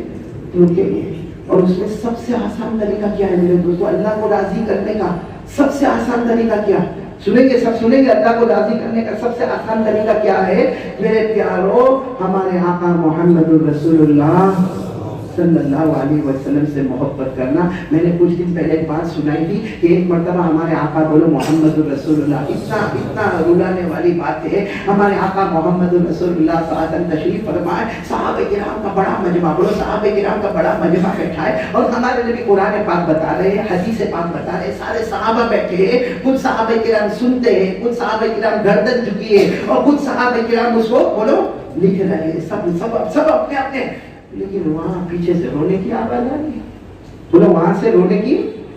روکیں گے. اور اس میں سب سے آسان طریقہ کیا ہے میرے دوستو؟ اللہ کو راضی کرنے کا سب سے آسان طریقہ کیا؟ سنیں گے, سب سنیں گے. اللہ کو راضی کرنے کا سب سے آسان طریقہ کیا ہے میرے پیارو؟ ہمارے آقا محمد رسول اللہ صلی اللہ علیہ وسلم سے محبت کرنا. میں نے کچھ دن پہلے ایک بات سنائی تھی کہ ایک مرتبہ ہمارے آقا بولو محمد رسول اللہ, اتنا رلانے والی بات ہے. ہمارے آقا محمد رسول اللہ صلی اللہ علیہ وسلم تشریف فرمائے, صحابہ کرام کا بڑا مجمع, بولو صحابہ کرام کا بڑا مجمع بیٹھا ہے اور ہمارے نبی قرآن پاک بتا رہے ہیں, حدیث پاک بتا رہے ہیں, سارے صحابہ بیٹھے ہیں. کچھ صحابہ کرام سنتے ہیں, کچھ صحابہ کرام گردن جھکی ہے اور کچھ صحابہ کرام اس کو بولو لکھ رہے ہیں. سب اپنے اپنے. لیکن وہاں پیچھے سے رونے کی آواز آ رہی ہے, بولو وہاں سے رونے کی.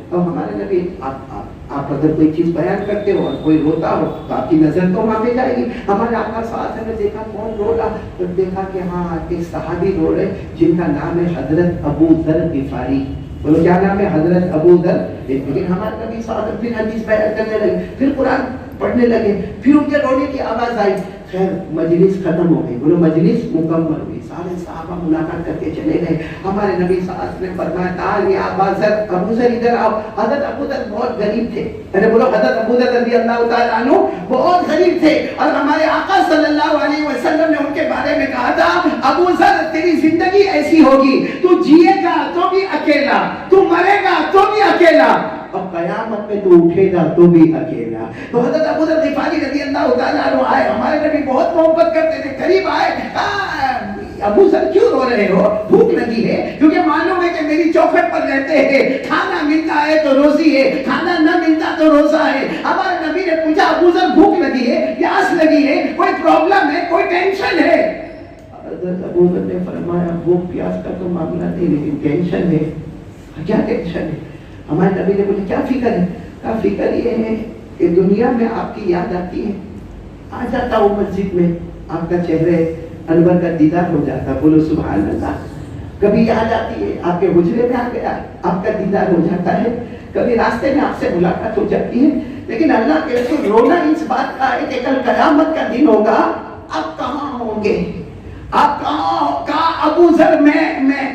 اور ہمارے نبی آپ اگر کوئی چیز بیان کرتے ہو اور کوئی روتا ہو تو آپ کی نظر تو وہاں پہ جائے گی. ہمارے آقا صلی اللہ علیہ وسلم نے دیکھا کون رو رہا, تو دیکھا کہ ہاں ایک صحابی رو رہے جن کا نام ہے حضرت ابو ذر غفاری. بولو کیا نام ہے؟ حضرت ابو ذر. لیکن ہمارے نبی صلی اللہ علیہ وسلم پھر حدیث بیان کرنے لگے, پھر قرآن پڑھنے لگے, پھر ان کے رونے کی آواز آئی. خیر مجلس ختم ہو گئی, بولو مجلس مکمل ہوئی. سارے صحابہ ملاقات کر کے چلے گئے. ہمارے نبی صلی اللہ علیہ وسلم نے فرمایا تعال یا ابا ذر, ابو ذر ادھر آؤ. حضرت ابو ذر بہت غریب تھے. ارے بولو حضرت ابو ذر رضی اللہ تعالیٰ عنہ بہت غریب تھے اور ہمارے آقا صلی اللہ علیہ وسلم نے ان کے بارے میں کہا تھا ابو ذر تیری زندگی ایسی ہوگی, تو جیے گا تو بھی اکیلا, تو مرے گا تو بھی اکیلا, اور قیامت میں تو اٹھے گا تو بھی اکیلا. تو حضرت ابو ذر غفاری رضی اللہ تعالیٰ عنہ آئے, ہمارے نبی بہت محبت کرتے تھے, قریب آئے. ابو ذر کیوں رو رہے ہو؟ بھوک لگی ہے؟ کیونکہ معلوم ہے کہ میری چوکھٹ پر رہتے ہیں, کھانا ملتا ہے تو روزی ہے, کھانا نہ ملتا تو روزہ ہے. ہمارے نبی نے پوچھا ابو ذر بھوک لگی ہے, پیاس لگی ہے, کوئی پرابلم ہے, کوئی ٹینشن ہے؟ حضرت ابو ذر نے فرمایا بھوک پیاس کا تو معاملہ نہیں, لیکن ٹینشن ہے. کیا ٹینشن ہے؟ ہمارے نبی نے بولے کیا فکر ہے؟ کیا فکر یہ ہے کہ دنیا میں آپ کی یاد آتی ہے, آ جاتا ہوں مسجد میں, آپ کا چہرے انور کا دیدار ہو جاتا. بولو سبحان اللہ. کبھی یاد آتی ہے, آپ کے حجرے میں آ گیا, آپ کا دیدار ہو جاتا ہے. کبھی راستے میں آپ سے ملاقات ہو جاتی ہے. لیکن اللہ کے رسول رونا اس بات کا ہے کہ کل قیامت کا دن ہوگا, آپ کہاں ہوں گے؟ آپ کہاں ابو ذر میں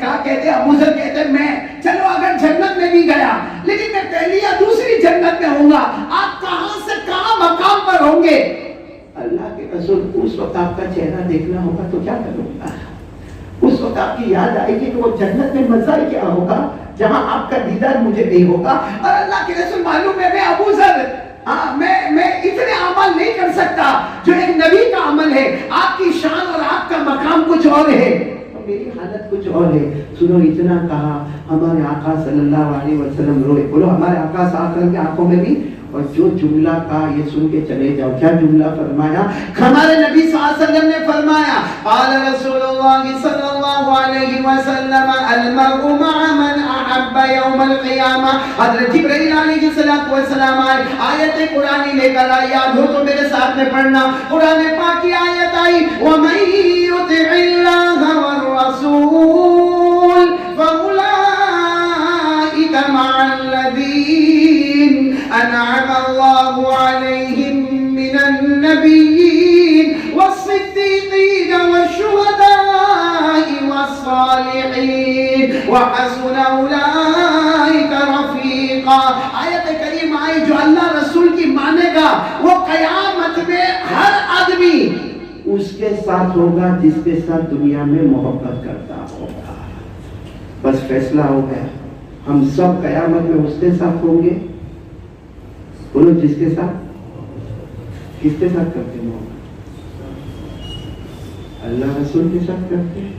کہا کہتے ابو ذر کہتے میں چلو اگر جنت میں بھی گیا لیکن میں پہلی یا دوسری جنت میں ہوں گا، آپ کہاں سے کہاں مقام پر ہوں گے؟ اللہ کے رسول اس وقت آپ کا چہرہ دیکھنا ہوگا تو کیا کروں گا؟ اس وقت آپ کی یاد آئے گی کہ وہ جنت میں مزہ کیا ہوگا جہاں آپ کا دیدار مجھے نہیں ہوگا۔ اور اللہ کے رسول معلوم ہے میں ابو ذر میں اتنے عمل نہیں کر سکتا جو ایک نبی کا عمل ہے۔ آپ کی شان اور آپ کا مقام کچھ اور ہے، میری حالت کچھ اور ہے۔ سنو، اتنا کہا ہمارے آقا صلی اللہ علیہ وسلم روئے۔ بولو ہمارے آقا صلی اللہ علیہ وسلم کی آنکھوں میں بھی، اور جو جملہ کہا یہ سن کے چلے جاؤ، کیا جملہ فرمایا؟ ہمارے نبی صلی اللہ علیہ وسلم نے فرمایا، قال رسول اللہ صلی اللہ علیہ وسلم المرء مع من احب یوم القیامہ۔ حضرت جبرائیل علیہ السلام آئے، آیت قرآن لے کر آئی، یاد ہو تو میرے ساتھ میں پڑھنا۔ قرآن پاک کی آیت آئی، وَمَن يُطِعِ اللَّهَ وَالرَّسُولَ فَأُولَٰئِكَ مَعَ الَّذِينَ أنعم الله عليهم من النبيين والصديقين والشهداء والصالحين وحسن أولئك رفيقا۔ آیت کریم آئی جو اللہ رسول کی مانے گا وہ قیامت میں ہر آدمی اس کے ساتھ ہوگا جس کے ساتھ دنیا میں محبت کرتا ہوگا۔ بس فیصلہ ہو گیا، ہم سب قیامت میں اس کے ساتھ ہوں گے۔ بولو جس کے ساتھ، کس کے ساتھ کرتے ہیں؟ اللہ رسول کے ساتھ کرتے ہیں۔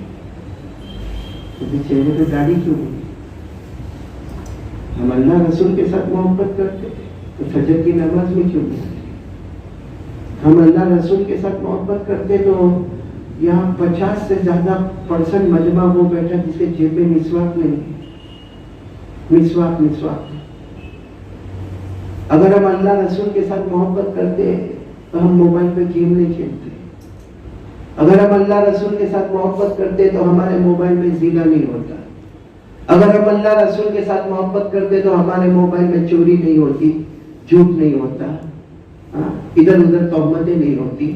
تو چہرے پہ داڑھی کیوں ہوئی؟ ہم اللہ رسول کے ساتھ محبت کرتے تو فجر کی نماز میں کیوں نہیں؟ ہم اللہ رسول کے ساتھ محبت کرتے تو یہاں 50 سے زیادہ % مجمع وہ بیٹھا جسے جیب میں مسواک نہیں ہے۔ مسواک اگر ہم اللہ رسول کے ساتھ محبت کرتے تو ہم موبائل پہ گیم نہیں کھیلتے۔ اگر ہم اللہ رسول کے ساتھ محبت کرتے تو ہمارے موبائل میں زنا نہیں ہوتا۔ اگر ہم اللہ رسول کے ساتھ محبت کرتے تو ہمارے موبائل میں چوری نہیں ہوتی، جھوٹ نہیں ہوتا، ادھر ادھر تہمتیں نہیں ہوتی،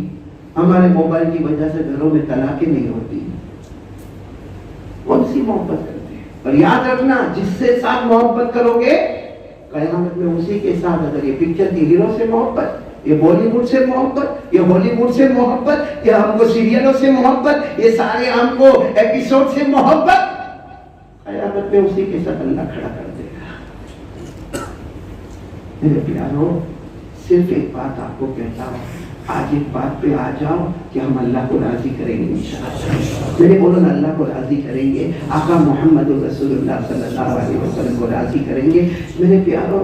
ہمارے موبائل کی وجہ سے گھروں میں طلاقیں نہیں ہوتی۔ کون سی محبت کرتے ہیں؟ اور یاد رکھنا، جس سے ساتھ محبت کرو گے قیامت میں اسی کے ساتھ، اگر یہ پکچر کے ہیرو سے محبت، یہ بالی ووڈ سے محبت، یہ ہالی ووڈ سے محبت، یہ ہم کو سیریلوں سے محبت، یہ سارے ہم کو ایپیسوڈ سے محبت، قیامت میں اسی کے ساتھ اللہ کھڑا کر دے گا۔ میرے پیاروں، صرف ایک بات آپ کو کہتا ہوں، آج ایک بات پہ آ جاؤ کہ ہم اللہ کو راضی کریں گے انشاءاللہ۔ میرے بولو اللہ کو راضی کریں گے، آقا محمد رسول اللہ صلی اللہ علیہ وسلم کو راضی کریں گے۔ میرے پیاروں،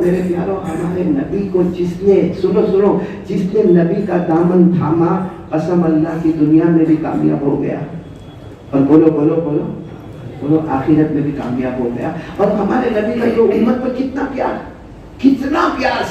ہمارے نبی کو جس نے سنو جس نے نبی کا دامن تھاما، قسم اللہ کی دنیا میں بھی کامیاب ہو گیا، اور بولو آخرت میں بھی کامیاب ہو گیا۔ اور ہمارے نبی کا یہ امت پر کتنا پیار،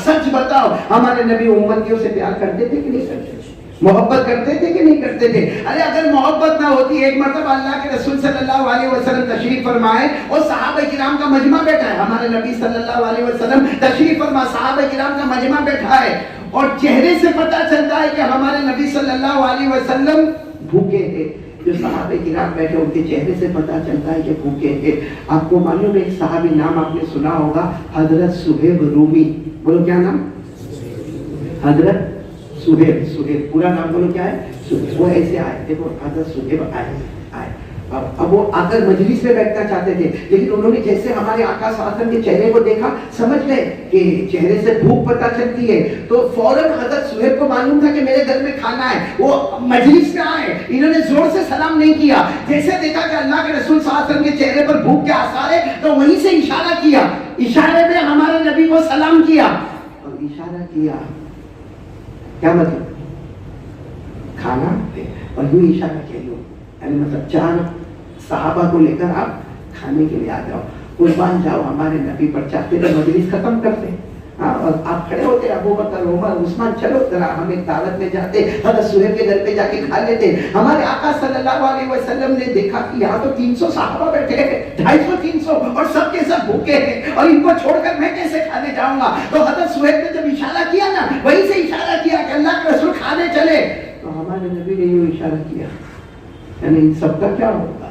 سچ بتاؤ، ہمارے نبی امتیوں سے پیار کرتے تھے کہ نہیں کرتے تھے؟ محبت کرتے تھے کہ نہیں کرتے تھے؟ ارے اگر محبت نہ ہوتی، ایک مرتبہ اللہ کے رسول صلی اللہ علیہ وسلم تشریف فرمائے اور صحابہ کرام کا مجمع بیٹھا ہے، ہمارے نبی صلی اللہ علیہ وسلم تشریف فرما، صحابہ کرام کا مجمع بیٹھا ہے، اور چہرے سے پتہ چلتا ہے کہ ہمارے نبی صلی اللہ علیہ وسلم بھوکے تھے۔ جو صحابہ کرام بیٹھے ان کے چہرے سے پتہ چلتا ہے کہ بھوکے تھے۔ آپ کو معلوم ہے ایک صحابی نام آپ نے سنا ہوگا، حضرت صہیب رومی۔ بولو کیا نام؟ حضرت صہیب، پورا نام بولو کیا ہے؟ وہ ایسے آئے، دیکھو حضرت صہیب آئے، اب وہ آ کر مجلس میں بیٹھنا چاہتے تھے، لیکن انہوں نے جیسے ہمارے آقا صلی اللہ علیہ وسلم کے چہرے کو دیکھا، سمجھ گئے کہ چہرے سے بھوک پتہ چلتی ہے، تو فوراً حضرت صہیب کو معلوم تھا کہ میرے گھر میں کھانا ہے۔ وہ مجلس میں آئے، انہوں نے زور سے سلام نہیں کیا، جیسے دیکھا کہ اللہ کے رسول صلی اللہ علیہ وسلم کے چہرے پر بھوک کے آثار ہے تو وہیں سے اشارہ کیا، اشارے میں ہمارے نبی کو سلام کیا اور اشارہ کیا، کیا مطلب؟ کھانا دے، اور یوں اشارہ کیا، یعنی مطلب 4 صحابہ کو لے کر آپ کھانے کے لیے آ جاؤ، قربان جاؤ ہمارے نبی پر۔ چاہتے تو مجلس ختم کرتے، اور آپ کھڑے ہوتے، ابو بکر، عمر، عثمان، چلو ذرا ہم ایک دعوت میں جاتے، حضرت صہیب کے گھر پہ جا کے کھا لیتے۔ ہمارے آقا صلی اللہ علیہ وسلم نے دیکھا کہ یہاں تو 300 صحابہ بیٹھے ہیں، 250 300، اور سب کے سب بھوکے ہیں، اور ان کو چھوڑ کر میں کیسے کھانے جاؤں گا؟ تو حضرت صہیب نے جب اشارہ کیا نا، وہیں سے اشارہ کیا کہ اللہ کے رسول کھانے چلے، تو ہمارے نبی نے یہ اشارہ کیا، یعنی ان سب کا کیا ہوگا؟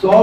100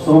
100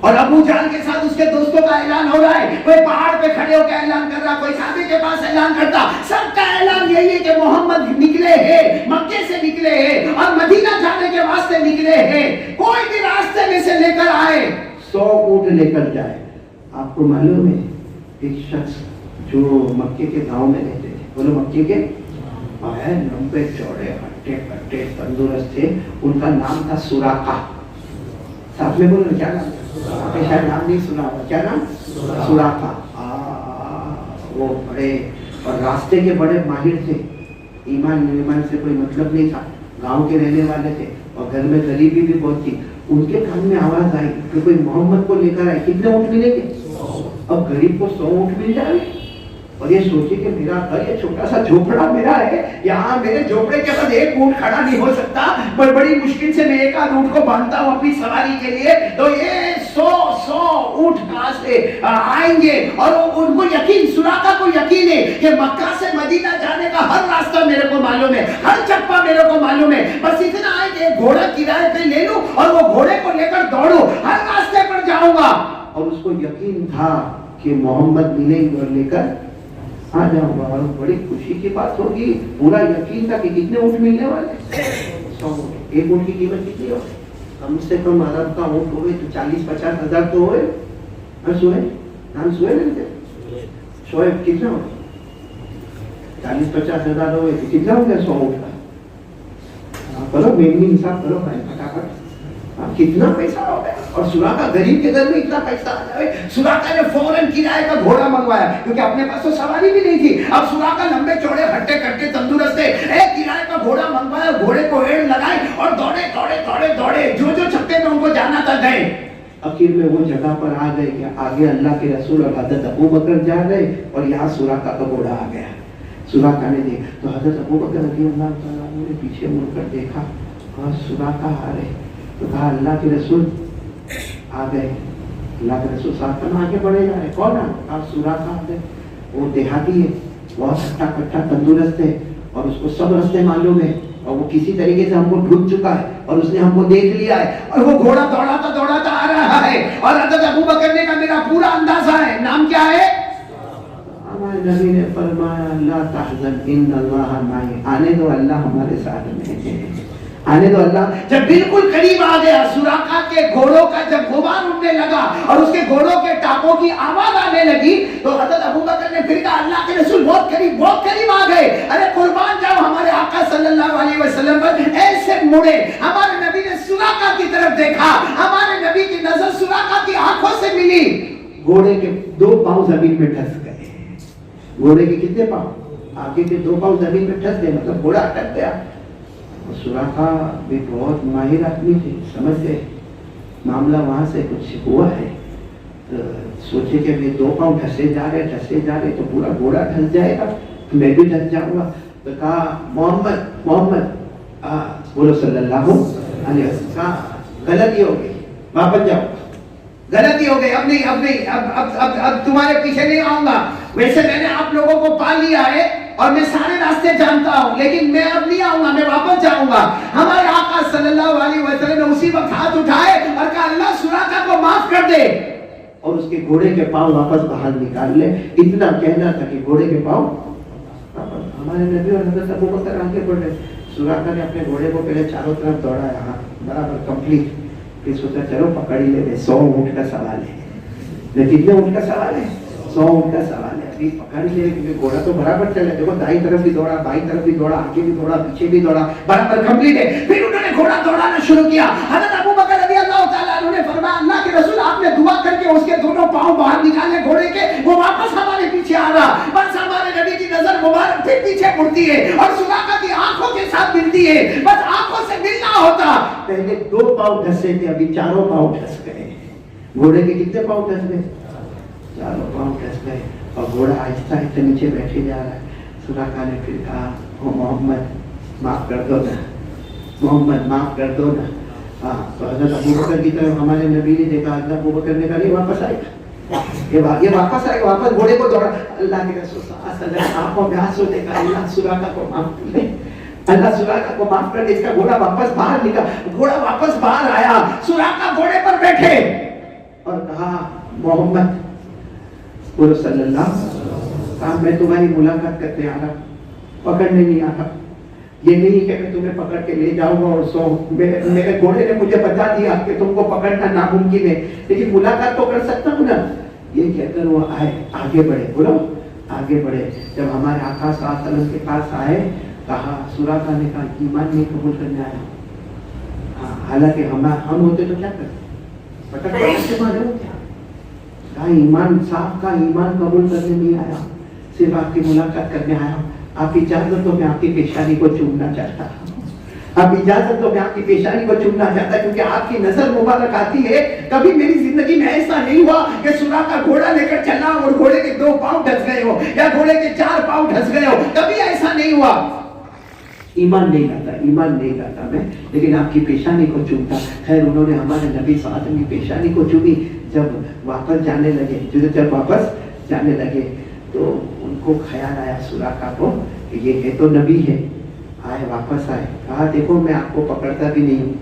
اور ابو جہل کے ساتھ اس کے دوستوں کا اعلان ہو رہا ہے، کوئی پہاڑ پہ کھڑے ہو کے اعلان کر رہا، کوئی کعبے کے پاس اعلان کرتا، سب کا اعلان یہی ہے کہ محمد نکلے ہیں، مکے سے نکلے ہیں اور مدینہ جانے کے واسطے نکلے ہیں، کوئی بھی راستے میں سے لے کر آئے 100 اونٹ لے کر جائے۔ آپ کو معلوم ہے ایک شخص جو مکے کے گاؤں میں رہتے تھے، بولو مکے کے، لمبے چوڑے ہٹے کٹے تندرست تھے، ان کا نام تھا سراقہ۔ ساتھ میں بولو کیا نام؟ آپ نے شاید نام نہیں سنا ہوگا، کیا نام؟ سراقہ۔ وہ بڑے اور راستے کے بڑے ماہر تھے، ایمان سے کوئی مطلب نہیں تھا، گاؤں کے رہنے والے تھے اور گھر میں غریبی بھی بہت تھی۔ ان کے کان میں آواز آئی کہ کوئی محمد کو لے کر آئے، کتنے اونٹ ملیں گے؟ اب غریب کو 100 اونٹ مل جائے اور یہ سوچے کہ میرا گھر یہ چھوٹا سا جھوپڑا میرا ہے، یہاں میرے جھوپڑے کے بعد ایک اونٹ کھڑا نہیں ہو سکتا، پر بڑی مشکل سے میں ایک آدھ اونٹ کو باندھتا ہوں اپنی سواری کے لیے، تو یہ 100 اونٹ کہاں سے آئیں گے؟ اور ان کو یقین، سراقہ کو یقین ہے کہ مکہ سے مدینہ جانے کا ہر راستہ میرے کو معلوم ہے، ہر چپا میرے کو معلوم ہے، بس اتنا ہے کہ ایک گھوڑا کرائے پہ لے لوں اور وہ گھوڑے کو لے کر دوڑوں، ہر راستے پر جاؤں گا۔ اور اس کو یقین تھا کہ محمد ملیں گے اور لے کر آ جاؤں گا، اور بڑی خوشی کی بات ہوگی، پورا یقین تھا کہ کتنے اونٹ ملنے والے؟ 100 اونٹ۔ ایک اونٹ کی قیمت کتنی ہوگی؟ کم سے کم عرب کا اونٹ ہوئے تو 40-50 ہزار تو ہوئے۔ نام سوئے شعیب، کتنا ہو 40-50 ہزار ہوئے تو کتنا ہو گیا 100 اونٹ کا؟ کرو میری حساب کرو بھائی فٹافٹ، کتنا پیسہ ہو گیا۔ اور سراقہ غریب کے گھر میں اتنا پیسہ آ جائے، سراقہ نے فوراً کرائے کا گھوڑا منگوایا، کیونکہ اپنے پاس تو سواری بھی نہیں تھی۔ اب سراقہ لمبے چوڑے ہٹے کٹے تندرست تھے، ایک کرائے کا گھوڑا منگوایا، گھوڑے کو ایڑ لگائی اور دوڑے جو چھکے میں ان کو جانا تھا گئے۔ آخر میں وہ جگہ پر آ گئے کہ آگے اللہ کے رسول اور حضرت ابو بکر جا رہے اور یہاں سراقہ کا گھوڑا آ گیا۔ سراقہ نے دیکھا تو حضرت ابو بکر رضی اللہ تعالیٰ عنہ نے پیچھے مڑ کر دیکھا اور سراقہ آ رہے، تو کہا اللہ کے رسول آ گئے۔ اللہ کے رسول صاحب کہاں آگے بڑھے جا رہے، کون آ سراقہ آ گئے۔ وہ دیہاتی ہے، بہت ہٹا کٹا تندرست ہے اور اس کو سب راستے معلوم ہے، اور وہ کسی طریقے سے ہم کو ڈھونڈ چکا ہے اور اس نے ہم کو دیکھ لیا ہے، اور وہ گھوڑا دوڑاتا آ رہا ہے۔ اور حضرت ابو بکر نے کہا میرا پورا اندازہ ہے، نام کیا ہے؟ ہمارے نبی نے فرمایا لا تحزن ان اللہ معی، آنے دو اللہ ہمارے ساتھ میں ہے، آنے دو اللہ۔ جب بالکل قریب آ گیا، سراقہ کے گھوڑوں کا جب غبار اڑنے لگا اور اس کے گھوڑوں کے ٹاپوں کی آواز آنے لگی، تو حضرت ابو بکر نے پھر کہا اللہ کے رسول بہت قریب آ گئے، ارے قربان جاؤ ہمارے آقا صلی اللہ علیہ وسلم پر۔ ایسے مڑے، ہمارے نبی نے سراقہ کی طرف دیکھا، ہمارے نبی کی نظر سراقہ کی آنکھوں سے ملی، گھوڑے کے 2 پاؤں زمین میں ٹھس گئے۔ گھوڑے کے کتنے پاؤں؟ آگے کے 2 پاؤں زمین میں ٹھس گئے، مطلب گھوڑا اٹک گیا۔ سراقہ بھی بہت ماہر آدمی تھے، سمجھ گئے معاملہ وہاں سے کچھ ہوا ہے، تو سوچے کہ میں 2 پاؤں ڈھسے جا رہے تو پورا گھوڑا ڈھس جائے گا، میں بھی ڈھس جاؤں گا۔ تو کہا محمد بولو صلی اللہ علیہ وسلم، کہا غلطی ہو گئی، واپس جاؤ، غلطی ہو گئی، اب نہیں، اب تمہارے پیچھے نہیں آؤں گا۔ ویسے میں نے آپ لوگوں کو پا لیا ہے اور میں سارے راستے جانتا ہوں، لیکن میں اب نہیں آؤں گا، میں واپس جاؤں گا۔ ہمارے آقا صلی اللہ علیہ وسلم نے اسی وقت ہاتھ اٹھائے اور کہا اللہ سراقہ کو معاف کر دے، اور اس کے گھوڑے کے پاؤں واپس باہر نکال لے۔ اتنا کہنا تھا کہ گھوڑے کے پاؤں واپس۔ ہمارے نبی اور حضرت ابو بکر آگے بڑھ رہے، سراقہ نے اپنے گھوڑے کو پہلے چاروں طرف دوڑایا، ہاں برابر کمپلیٹ، پھر سوچا چلو پکڑ ہی لے، 100 اونٹ کا سوال ہے، لیکن کتنے اونٹ کا سوال ہے؟ 100 اونٹ کا سوال ہے، ابھی پکڑ لے، کیونکہ گھوڑا تو برابر چلے، دیکھو دائیں طرف بھی دوڑا، بائیں طرف بھی دوڑا، آگے بھی دوڑا، پیچھے بھی دوڑا، برابر کمپلیٹ ہے۔ پھر انہوں نے گھوڑا دوڑانا شروع کیا۔ حضرت ابو بکر رضی اللہ تعالیٰ عنہ نے فرمایا اللہ کے رسول آپ نے دعا کر کے اس کے دونوں پاؤں باہر نکالے گھوڑے کے، وہ واپس ہمارے پیچھے آ رہا، بس ہمارے نبی کی نظر مبارک پھر پیچھے مڑتی ہے اور سراقہ کی آنکھوں کے ساتھ ملتی ہے، بس آنکھوں سے ملنا ہوتا۔ پہلے 2 پاؤں ڈھسے تھے، ابھی 4 پاؤں ڈھس گئے۔ گھوڑے کے کتنے پاؤں ڈھس گئے؟ 4 پاؤں ڈھس گئے، اور گھوڑا آہستہ آہستہ نیچے بیٹھے جا رہا ہے۔ سراقہ نے پھر کہا او محمد معاف کر دو نا، محمد معاف کر دو نا۔ تو حضرت ابو بکر کی طرف ہمارے نبی نے دیکھا، حضرت ابو بکر نے کہا یہ واپس آئے گا، یہ واپس آئے گا، واپس گھوڑے کو دوڑا۔ اللہ کے رسول صلی اللہ علیہ وسلم آنکھوں میں آنسو دیکھا، اللہ سراقہ کو معاف کر دے، اللہ سراقہ کو معاف کر دے۔ اس کا گھوڑا واپس باہر نکلا، گھوڑا واپس باہر آیا، سراقہ گھوڑے پر بیٹھے اور کہا محمد بولو صلی اللہ علیہ وسلم، کہا میں تمہاری ملاقات کرتے آ رہا، پکڑنے نہیں آ رہا. یہ نہیں کہ میں تمہیں پکڑ کے لے جاؤں گا اور سو میرے گھوڑے نے مجھے بتا دیا کہ تم کو پکڑنا ناممکن ہے، لیکن ملاقات تو کر سکتا ہوں نا. یہ کہہ کر وہ آئے، آگے بڑھے. بولو آگے بڑھے. جب ہمارے آقا صلی اللہ علیہ وسلم کے پاس آئے، کہا سراقہ نے کہا ایمان نہیں قبول کرنے آیا. حالانکہ ہم ہوتے تو کیا کرتے، پکڑ کے مارے ہوتے. کہا ایمان صاحب کا ایمان قبول کرنے نہیں آیا، صرف آپ کی ملاقات کرنے آیا. آپ اجازت تو میں آپ کی پیشانی کو چومنا چاہتا ہوں، آپ اجازت تو میں آپ کی پیشانی کو چومنا چاہتا ہوں، کیونکہ آپ کی نظر مبارک آتی ہے. کبھی میری زندگی میں ایسا نہیں ہوا کہ سراقہ گھوڑا لے کر چلا اور گھوڑے کے 2 پاؤں ڈھس گئے ہو یا گھوڑے کے 4 پاؤں ڈھس گئے ہو، کبھی ایسا نہیں ہوا. ایمان نہیں لاتا، ایمان نہیں لاتا میں، لیکن آپ کی پیشانی کو چومتا. خیر انہوں نے ہمارے نبی صلی اللہ علیہ وسلم کی پیشانی کو چومی. جب واپس جانے لگے، جب واپس جانے لگے تو ان کو خیال آیا سراقہ کو کہ یہ ہے تو نبی ہے. آئے واپس آئے، کہا دیکھو میں آپ کو پکڑتا بھی نہیں ہوں،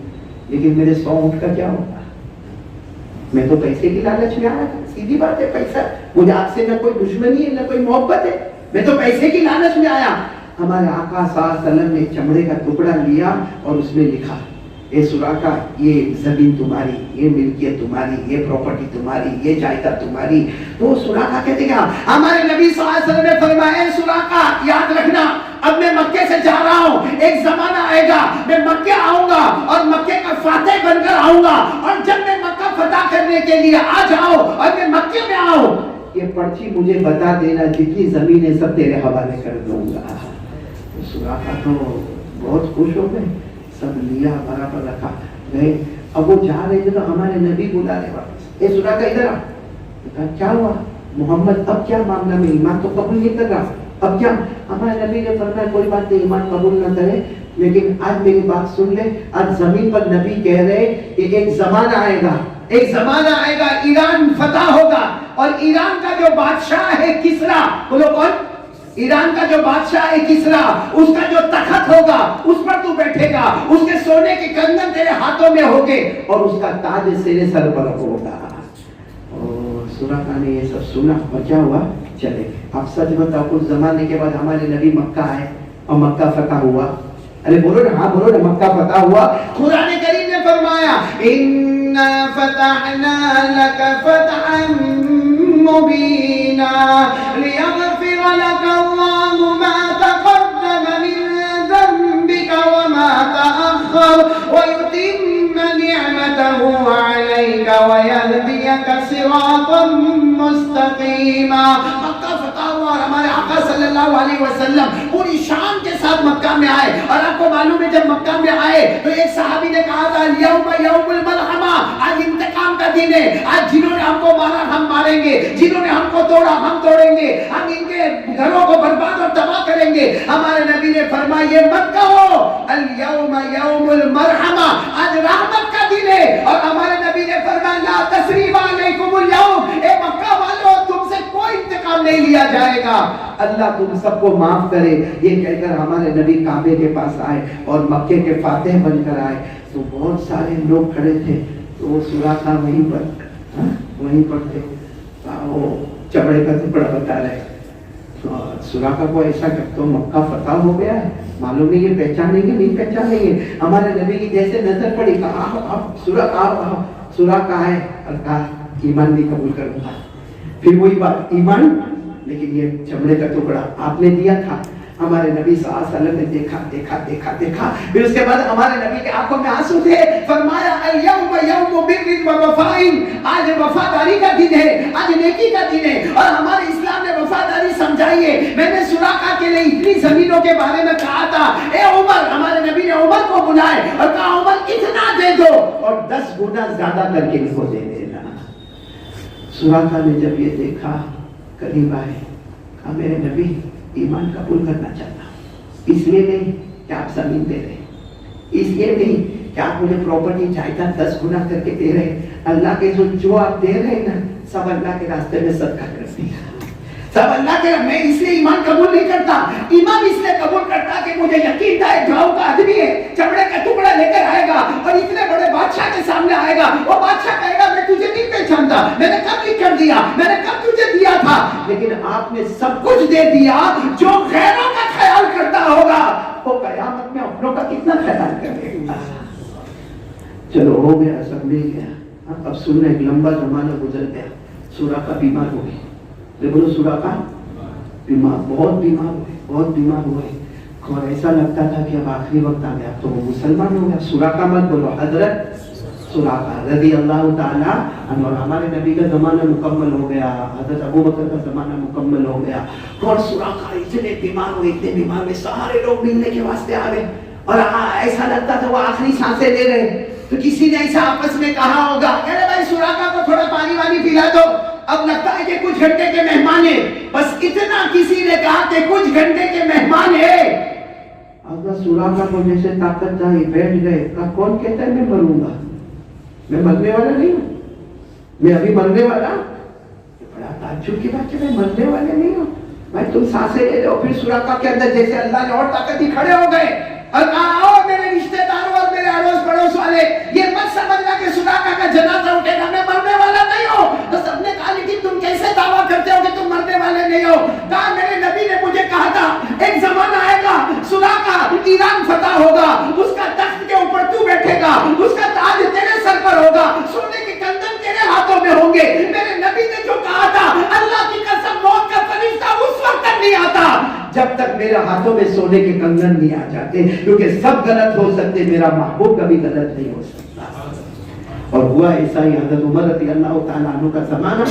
لیکن میرے 100 اونٹ کا کیا ہوگا؟ میں تو پیسے کی لالچ میں آیا تھا. سیدھی بات ہے، پیسہ مجھے آپ سے نہ کوئی دشمنی ہے نہ کوئی محبت ہے، میں تو پیسے کی لالچ میں آیا. ہمارے آقا صلی اللہ علیہ وسلم نے چمڑے کا ٹکڑا لیا اور اس میں لکھا اے سراقہ یہ زمین تمہاری، یہ ملکیت تمہاری، یہ پراپرٹی تمہاری، یہ جائیداد تمہاری. تو سراقہ کہتے ہیں ہمارے نبی صلی اللہ علیہ وسلم نے فرمایا اے سراقہ یاد رکھنا اب میں مکے سے جا رہا ہوں، ایک زمانہ آئے گا میں مکے آؤں گا اور مکے کا فاتح بن کر آؤں گا، اور جب میں مکہ فتح کرنے کے لیے آ جاؤں اور میں مکے میں آؤں یہ پرچی مجھے بتا دینا، جتنی زمینیں سب تیرے حوالے کر دوں گا. سراقہ تو بہت خوش ہو گئے، سب لیا برابر رکھا گئے. اب وہ جا رہے تھے تو ہمارے نبی بلا رہے واپس، اے سراقہ ادھر آ. کہا کیا ہوا محمد، اب کیا معاملہ میں ایمان تو قبول نہیں کر رہا، اب کیا؟ ہمارے نبی نے فرمایا کوئی بات نہیں، ایمان قبول نہ کرے لیکن آج میری بات سن لے. آج زمین پر نبی کہہ رہے کہ ایک زمانہ آئے گا، ایک زمانہ آئے گا ایران فتح ہوگا، اور ایران کا جو بادشاہ ہے کسرا، بولو کون؟ ایران کا جو بادشاہ ہے کسرا، اس کا جو تخت ہوگا اس پر تو بیٹھے گا، اس کے سونے کے کنگن تیرے ہاتھوں میں ہوگے اور اس کا تاج تیرے سر پر ہوگا. اور سراقہ نے یہ سب سنا اور کیا ہوا؟ چلے. اب سچ بتاؤ کچھ زمانے کے بعد ہمارے نبی مکہ آئے اور مکہ فتح ہوا. ارے بولو نا، ہاں بولو نا، مکہ فتح ہوا. قرآن کریم نے فرمایا اِنَّا فَتَحْنَا لَكَ فَتْحًا مُبِينًا لِيَغْفِرَ لَكَ اللَّهُ مَا تَقَدَّمَ مِن ذَنبِكَ وَمَا تَأَخَّرَ وَيُتِمَّ نِعْمَتَهُ عَلَيْكَ وَيَهْدِيَكَ صِرَاطًا مُسْتَقِيمًا. مکہ فتح ہوا اور ہمارے آقا صلی اللہ علیہ وسلم پوری شان کے ساتھ مکہ میں آئے. اور آپ کو معلوم ہے جب مکہ میں آئے تو ایک صحابی نے کہا تھا یوم یوم الملحمہ، آج انتقام کا دن ہے، آج جنہوں نے ہم کو مارا ہم ماریں گے، جنہوں نے ہم کو توڑا ہم توڑیں گے، ہم ان کے گھروں کو برباد اور تباہ کریں گے. ہمارے نبی نے فرمایا یہ مت کہو، الیوم یوم المرحمہ، آج رحمت کا دن ہے. اور ہمارے نبی نے فرمایا لا تثریب علیکم اليوم، اے مکہ والوں تم سے کوئی انتقام نہیں لیا جائے گا، اللہ تم سب کو معاف کرے. یہ کہہ کر ہمارے نبی کعبے کے پاس آئے اور مکے کے فاتح بن کر آئے. تو بہت سارے لوگ کھڑے تھے تو وہ سراقہ وہیں پر تھے، وہ چمڑے کا ٹکڑا بتا رہے. سراقہ کو ایسا کہ تو مکہ فتح ہو گیا ہے، معلوم نہیں یہ پہچانیں گے نہیں پہچانیں گے. ہمارے نبی کی جیسے نظر پڑی کہا سراقہ ہے اور کہا ایمان نہیں قبول کروں گا. پھر وہی بات ایمان، لیکن یہ چمڑے کا ٹکڑا آپ نے دیا تھا. ہمارے نبی صلی اللہ علیہ وسلم نے دیکھا دیکھا دیکھا دیکھا، پھر اس کے بعد ہمارے نبی کے آنکھوں میں آنسو تھے. فرمایا الیوم یوم بر و وفاء، آج وفاداری کا دن ہے، آج نیکی کا دن ہے. اور ہمارے اسلام نے وفاداری سمجھائی ہے. میں نے سراقہ کے لیے اتنی زمینوں کے بارے میں کہا تھا اے عمر، ہمارے نبی نے عمر کو بلائے اور کہا عمر اتنا دے دو اور 10 گنا زیادہ کر کے ان کو دے دینا. سراقہ نے جب یہ دیکھا قریب آئے، کہا میرے نبی ایمان قبول کرنا چاہتا ہوں، اس لیے نہیں کہ آپ زمین دے رہے، اس لیے نہیں کہ آپ مجھے پراپرٹی جائیداد 10 گنا کر کے دے رہے. اللہ کے جو آپ دے رہے نا سب اللہ کے راستے میں صدقہ کر دیا، سب اللہ کے. میں اس لیے ایمان قبول نہیں کرتا، ایمان اس لیے قبول کرتا کہ مجھے یقین تھا ایک گاؤں کا آدمی ہے، چمڑے کا ٹکڑا لے کر آئے گا اور اتنے بڑے بادشاہ کے سامنے آئے گا. وہ بادشاہ کہے گا میں تجھے نہیں پہچانتا جانتا, میں نے کب کر دیا, میں نے کب تجھے دیا تھا, لیکن آپ نے سب کچھ دے دیا. جو غیروں کا خیال کرتا ہوگا وہ قیامت میں اپنوں کا کتنا خیال کرے گا. چلو ہو گیا, سب مل گیا. اب سننا, ایک لمبا زمانہ گزر گیا, سراقہ بیمار ہو گئی. بولو سراقہ بیمار, بہت بیمار ہوئے, بہت بیمار ہوئے, اور ایسا لگتا تھا کہ اب آخری وقت آ گیا, تو وہ مسلمان ہو گیا. سراقہ مت بولو, حضرت سراقہ رضی اللہ تعالیٰ عنہ. اور ہمارے نبی کا زمانہ مکمل ہو گیا, حضرت ابو بکر کا زمانہ مکمل ہو گیا, اور سراقہ اتنے بیمار ہوئے, اتنے بیمار ہوئے, سارے لوگ ملنے کے واسطے آ گئے, اور ایسا لگتا تھا وہ آخری سانسیں لے رہے. تو کسی نے ایسا آپس میں کہا ہوگا, کہہ رہے بھائی سراقہ کو تھوڑا پانی وانی پلا دو, اب لگتا ہے کہ کچھ گھنٹے کے مہمان ہیں. بس اتنا کسی نے کہا کہ کچھ گھنٹے کے مہمان ہیں. اگر سراقہ کو جیسے طاقت آئی, بیٹھ گئے. کون کہتا ہے میں مروں گا؟ میں مرنے والا نہیں ہوں, میں ابھی مرنے والا. بڑا تعجب کی بات ہے, میں مرنے والے نہیں ہوں. بھائی تم سانسیں لے لو. پھر سراقہ کے اندر جیسے اللہ نے اور طاقت دی, کھڑے ہو گئے اور کہا, آؤ میرے رشتے داروں اور میرے اڑوس پڑوس والے, یہ مت سمجھنا کہ سراقہ کا جنازہ اٹھے گا, میں مرنے والا نہیں ہوں. تو سب نے کہا لیکن تم کیسے دعویٰ کرتے ہو کہ تم مرنے والے نہیں ہو؟ کہا میرے نبی نے مجھے کہا تھا ایک زمانہ آئے گا, سراقہ ایران فتح ہوگا, اس کا تخت کے اوپر تو بیٹھے گا, اس کا تاج تیرے سر پر ہوگا, سونے کے کنگن تیرے ہاتھوں میں ہوں گے. میرے نبی نے جو کہا تھا, اللہ کی قسم موت کا فرشتہ اس وقت تک نہیں آتا جب تک میرے ہاتھوں میں سونے کے کنگن نہیں آ جاتے, کیونکہ سب غلط ہو سکتے, میرا محبوب کبھی غلط نہیں ہو سکتا. اور ہوا ایسا ہی. حضرت عمر رضی اللہ تعالیٰ عنہ کا زمانہ,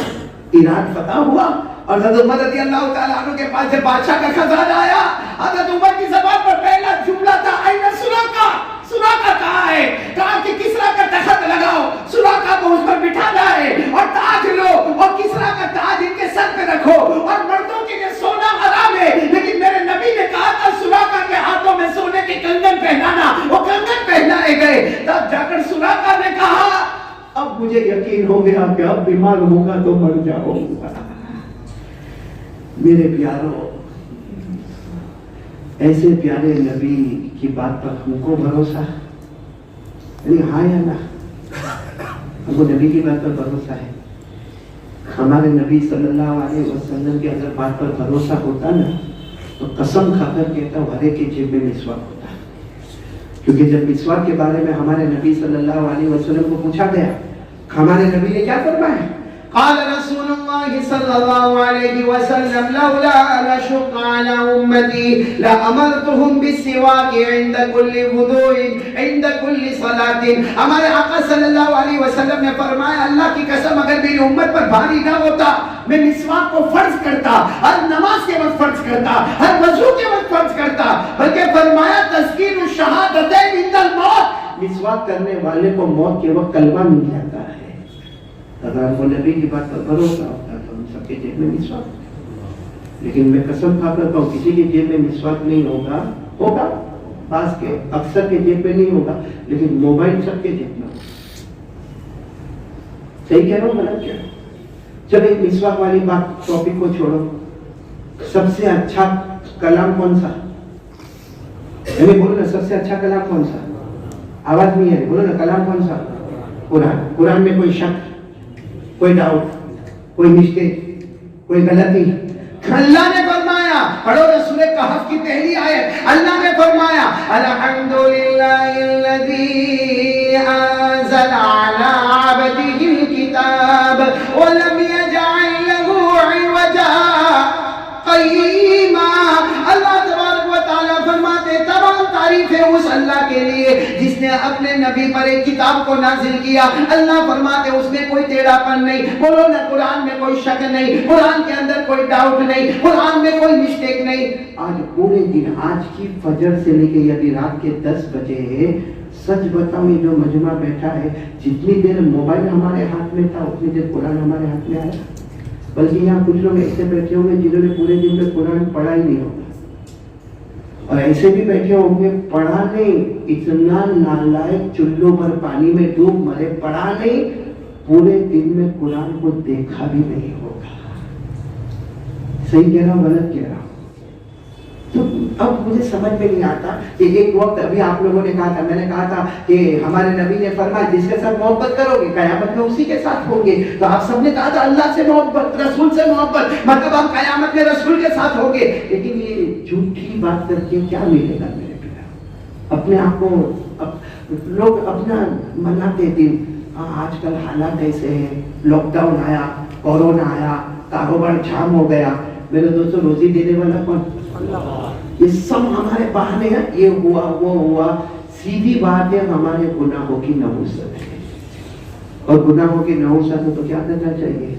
ایران فتح ہوا, اور حضرت عمر رضی اللہ تعالیٰ عنہ کے پاس سے بادشاہ کا خزانہ آیا. حضرت عمر کی زبان پر پہلا جملہ تھا, این سراقہ, سراقہ کہاں ہے؟ کہا کہ کسرا کا تخت لگاؤ, سراقہ کو اس پر بٹھانا ہے, اور تاج لو اور کسرا کا تاج ان کے سر پہ رکھو. اور مردوں کے لیے سونا حرام ہے, لیکن میرے نبی نے کہا تھا سراقہ کے ہاتھوں میں سونے کے کنگن پہنانا. وہ کنگن پہنائے گئے. تب جا کر سراقہ نے کہا اب مجھے یقین ہو گیا کہ اب بیمار ہوگا تو مر جاؤں گا. میرے پیاروں, ایسے پیارے نبی کی بات پر ہم کو بھروسہ, یعنی ہاں یا نہ, ہم کو نبی کی بات پر بھروسہ ہے. ہمارے نبی صلی اللہ علیہ وسلم کی اگر بات پر بھروسہ ہوتا نا, تو قسم کھا کر کہتا ہوں ہر ایک کی جیب میں مسواک ہوتا. کیونکہ جب مسواک کے بارے میں ہمارے نبی صلی اللہ علیہ وسلم کو پوچھا گیا, ہمارے نبی نے کیا فرمایا؟ قال رسول الله صلى الله عليه وسلم لولا أن أشق على أمتي لأمرتهم بالسواك عند كل وضوء عند كل صلاة. ہمارے آقا صلی اللہ علیہ وسلم نے فرمایا, اللہ کی قسم اگر میری امت پر بھاری نہ ہوتا میں مسواک کو فرض کرتا, ہر نماز کے وقت فرض کرتا, ہر وضو کے وقت فرض کرتا. بلکہ فرمایا تذکیر الشہادتین عند الموت, مسواک کرنے والے کو موت کے وقت کلمہ مل جاتا ہے. اگر وہ نبی کی بات پر بھروسہ ہوتا تو ہم سب کے جیب میں مسواک. لیکن میں قسم کھا کر کہوں کسی کی جیب میں مسواک نہیں ہوگا, ہوگا بعض کے, اکثر کے جیب میں نہیں ہوگا, لیکن موبائل سب کے جیب میں ہوگا. صحیح کہہ رہا ہوں غلط کہہ رہا ہوں؟ چلو ایک مسواک والی بات ٹاپک کو چھوڑو. سب سے اچھا کلام کون سا؟ یعنی بولو نا, سب سے اچھا کلام کون سا؟ آواز نہیں ہے, بولو نا کلام کون سا؟ قرآن. قرآن میں کوئی شک, کوئی ڈاؤٹ, کوئی مسٹیک, کوئی غلطی. اللہ نے فرمایا, پڑھو نا سورہ کہف کی پہلی آیت, اللہ نے فرمایا الحمدللہ الذی انزل علی عبدہ الکتاب ولم یجعل لہ عوجا قیما. اللہ تبارک و تعالیٰ فرماتے تمام تعریفیں اس اللہ کے لیے جس نے اپنے نبی پر ایک کتاب کو نازل کیا. اللہ فرماتے اس میں کوئی ٹیڑھا پن نہیں. بولو نا قرآن میں کوئی شک نہیں, قرآن کے اندر کوئی ڈاؤٹ نہیں, قرآن میں کوئی مسٹیک نہیں. آج پورے دن, آج کی فجر سے لے کے ابھی رات کے 10 بجے, سچ بتاؤں یہ جو مجمع بیٹھا ہے, جتنی دیر موبائل ہمارے ہاتھ میں تھا اتنی دیر قرآن ہمارے ہاتھ میں آیا. بلکہ یہاں کچھ لوگ ایسے بیٹھے ہوں گے جنہوں نے پورے دن میں قرآن پڑھا ہی نہیں ہوگا, اور ایسے بھی بیٹھے ہوں گے پڑھا نہیں, اتنا نالائق چلوں پر پانی میں ڈوب مرے, پڑھا نہیں, پورے دن میں قرآن کو دیکھا بھی نہیں ہوگا. صحیح کہہ رہا ہوں غلط کہہ رہا ہوں؟ تو اب مجھے سمجھ میں نہیں آتا کہ ایک وقت ابھی آپ لوگوں نے کہا تھا، میں نے کہا تھا کہ ہمارے نبی نے فرمایا جس کے ساتھ محبت کرو گے قیامت میں اسی کے ساتھ ہوگے. تو آپ سب نے کہا تھا اللہ سے محبت، رسول سے محبت، مطلب آپ قیامت میں رسول کے ساتھ ہوگے. لیکن یہ جھوٹی بات کر کے کیا ملے گا میرے پیارے؟ اپنے آپ کو لوگ اپنا مناتے دن. آج کل حالات ایسے ہیں، لاک ڈاؤن آیا، کورونا آیا، کاروبار جام ہو گیا. میرے دوستوں روزی دینے والا کون؟ اللہ. یہ سب ہمارے بہانے ہیں، یہ ہوا وہ ہوا. سیدھی بات ہے ہمارے گناہوں کی نحوست ہے، اور گناہوں کی نحوست ہے تو کیا کرنا چاہیے؟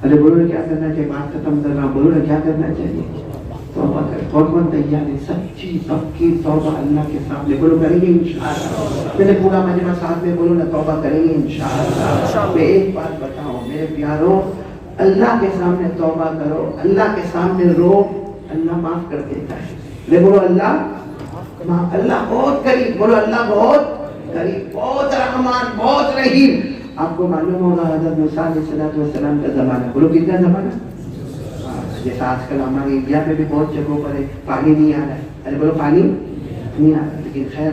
ارے بولو کیا کرنا چاہیے؟ بات ختم کر رہا ہوں، بولو کیا کرنا چاہیے؟ توبہ کر. کون تیار ہے سچی پکی توبہ اللہ کے سامنے؟ بولو کریں گے انشاءاللہ. میں نے پورا مجمع ساتھ میں بولو نا توبہ کریں گے انشاءاللہ. میں ایک بات بتاؤں میرے پیاروں، اللہ کے سامنے توبہ کرو، اللہ کے سامنے رو، اللہ معاف کر دیتا ہے. لے بولو اللہ بہت قریب. بولو اللہ بہت قریب، بہت رحمان، بہت رحیم. آپ کو معلوم ہوگا حضرت موسیٰ علیہ السلام کا زمانہ، بولو کتنا زمانہ؟ جیسا آج کل ہمارے انڈیا میں بھی بہت جگہوں پر ہے پانی نہیں آ رہا ہے. ارے بولو پانی نہیں آ رہا، لیکن خیر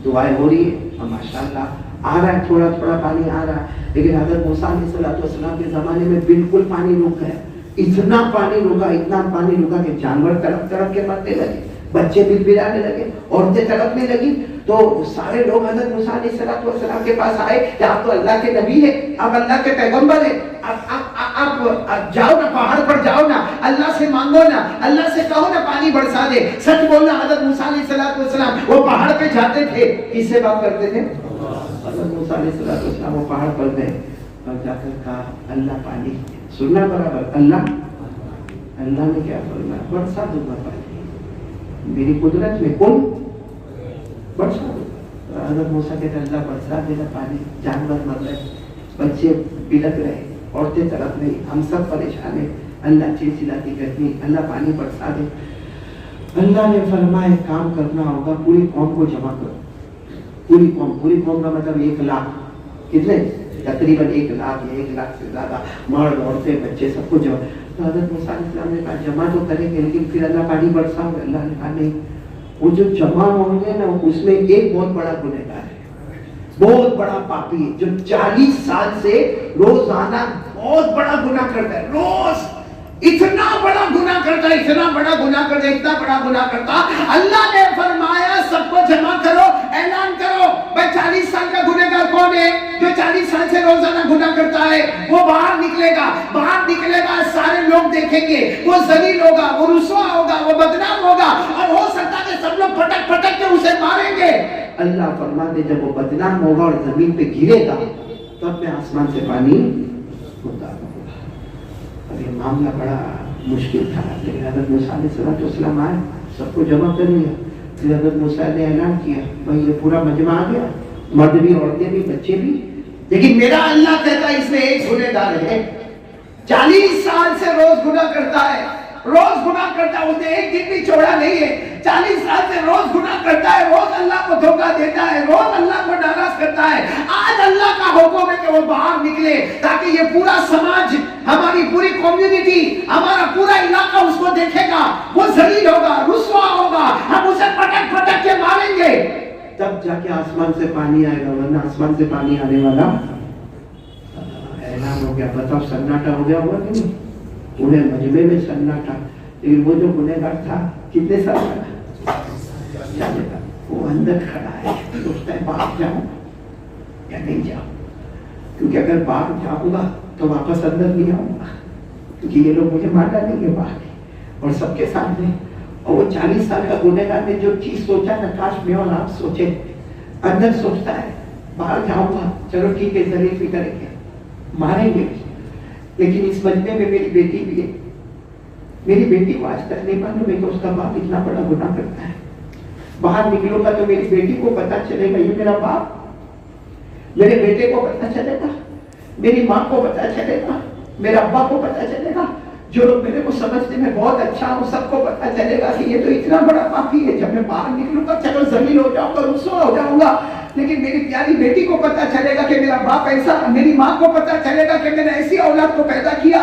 دعائیں ہو رہی ہے اور ماشاءاللہ آ رہا ہے، تھوڑا تھوڑا پانی آ رہا ہے. لیکن حضرت موسیٰ علیہ السلام کے زمانے میں بالکل پانی رک گیا. اتنا پانی رکا کہ جانور تڑپ تڑپ کے مرنے لگے، بچے بلبلانے لگے، عورتیں تڑپنے لگی. تو سارے لوگ حضرت موسیٰ علیہ السلام کے پاس آئے کہ آپ تو اللہ کے نبی ہیں، آپ اللہ کے پیغمبر ہیں، آپ جاؤ نا پہاڑ پر، جاؤ نا اللہ سے مانگو نا، اللہ سے کہو نا پانی برسا دے. سچ بولنا حضرت موسیٰ علیہ السلام وہ پہاڑ پہ جاتے تھے، کس سے بات کرتے تھے؟ حضرت موسیٰ علیہ السلام وہ پہاڑ پر گئے اور جا کر کہا اللہ پانی سننا برابر، اللہ نے کیا فرمایا؟ برسا دوں گا پانی، میری قدرت میں کون برسا دوں. حضرت موسیٰ کہتے اللہ برسا دینا پانی. جانور مر رہے، بچے بلک رہے، عورتیں تڑپ رہی، ہم سب پریشان ہیں. اللہ چیزلاتی گرمی، اللہ پانی برسا دے. اللہ نے فرمایا کام کرنا ہوگا، پوری قوم کو جمع کرو. پوری قوم کا مطلب 1 لاکھ، کتنے؟ تقریباً 1 لاکھ یا 1 لاکھ سے زیادہ مرد عورتیں بچے سب کو جمع. تو حضرت موسیٰ علیہ السلام نے کہا جمع تو کریں گے لیکن پھر اللہ پانی برساؤ گے. اللہ نے کہا نہیں، وہ جو جمع ہوں گے نا اس میں ایک بہت بڑا گنہگار ہے، بہت بڑا پاپی ہے، جو 40 سال سے روزانہ بہت بڑا گناہ کرتا ہے. روز اتنا بڑا گناہ کرتا ہے، اتنا بڑا گناہ کرتا ہے، اتنا بڑا گناہ کرتا. اللہ نے فرمایا سب کو جمع کرو، اعلان کرو بھائی 40 سال کا گنہگار کون ہے؟ جو 40 سال سے روزانہ گناہ کرتا ہے. وہ باہر نکلے گا، سارے لوگ دیکھیں گے، وہ ذلیل ہوگا، وہ رسوا ہوگا، وہ بدنام ہوگا، اور ہو سکتا ہے سب لوگ پٹک پٹک کے اسے ماریں گے. اللہ فرماتے جب وہ بدنام ہوگا اور زمین پہ گرے گا تب میں آسمان سے پانی اتاروں گا. اب یہ معاملہ بڑا مشکل تھا، لیکن حضرت موسیٰ علیہ السلام آئے، سب کو جمع کر لیا. پھر حضرت موسیٰ نے اعلان کیا بھائی یہ پورا مجمع آ گیا، مرد بھی، عورتیں بھی، بچے بھی، لیکن میرا اللہ کہتا ہے اس میں ایک گنہگار ہے. 40 سال سے روز گناہ کرتا ہے، اس نے ایک دن بھی چھوڑا نہیں ہے. 40 سال سے روز گناہ کرتا ہے، روز اللہ کو دھوکہ دیتا ہے، روز اللہ کو ناراض کرتا ہے. آج اللہ کا حکم ہے کہ وہ باہر نکلے تاکہ یہ پورا سماج، ہماری پوری کمیونٹی، ہمارا پورا علاقہ اس کو دیکھے گا. وہ ذلیل ہوگا، رسوا ہوگا، ہم اسے پٹک پٹک کے ماریں گے، تب جا کے آسمان سے پانی آئے گا، ورنہ آسمان سے پانی آنے والا. اعلان ہو گیا. بتاؤ سناٹا ہو گیا ہوگا کہ نہیں؟ پورے مجمع میں سناٹا. لیکن وہ جو گنہگار تھا کتنے سال کا تھا؟ وہ اندر کھڑا ہے، سوچتا ہے باہر جاؤں یا نہیں جاؤں، کیونکہ اگر باہر جاؤں گا تو واپس اندر نہیں آؤں گا، کیونکہ یہ لوگ مجھے مار ڈالیں گے باہر اور سب کے سامنے. اور وہ 40 سال کا گنہگار نے جو چیز سوچا نا، کاش میں اور آپ سوچے. اندر سوچتا ہے باہر جاؤں گا، چلو ٹھیک ہے ضرور بھی کریں گے، ماریں گے، لیکن اس مجمع میں میری بیٹی بھی ہے. میری بیٹی کو آج تک نہیں معلوم ہے کہ اس کا باپ اتنا بڑا گناہ کرتا ہے. باہر نکلوں گا تو میری بیٹی کو پتا چلے گا یہ میرا باپ، میرے بیٹے کو پتا چلے گا، میری ماں کو پتا چلے گا، میرے ابا کو پتا چلے گا. جو لوگ میرے کو سمجھتے میں بہت اچھا ہوں سب کو پتا چلے گا کہ یہ تو اتنا بڑا پاپی ہے. جب میں باہر نکلوں گا چلو ذلیل ہو جاؤں گا، رسوا ہو جاؤں گا، لیکن میری پیاری بیٹی کو پتا چلے گا کہ میرا باپ ایسا، میری ماں کو پتا چلے گا کہ میں نے ایسی اولاد کو پیدا کیا.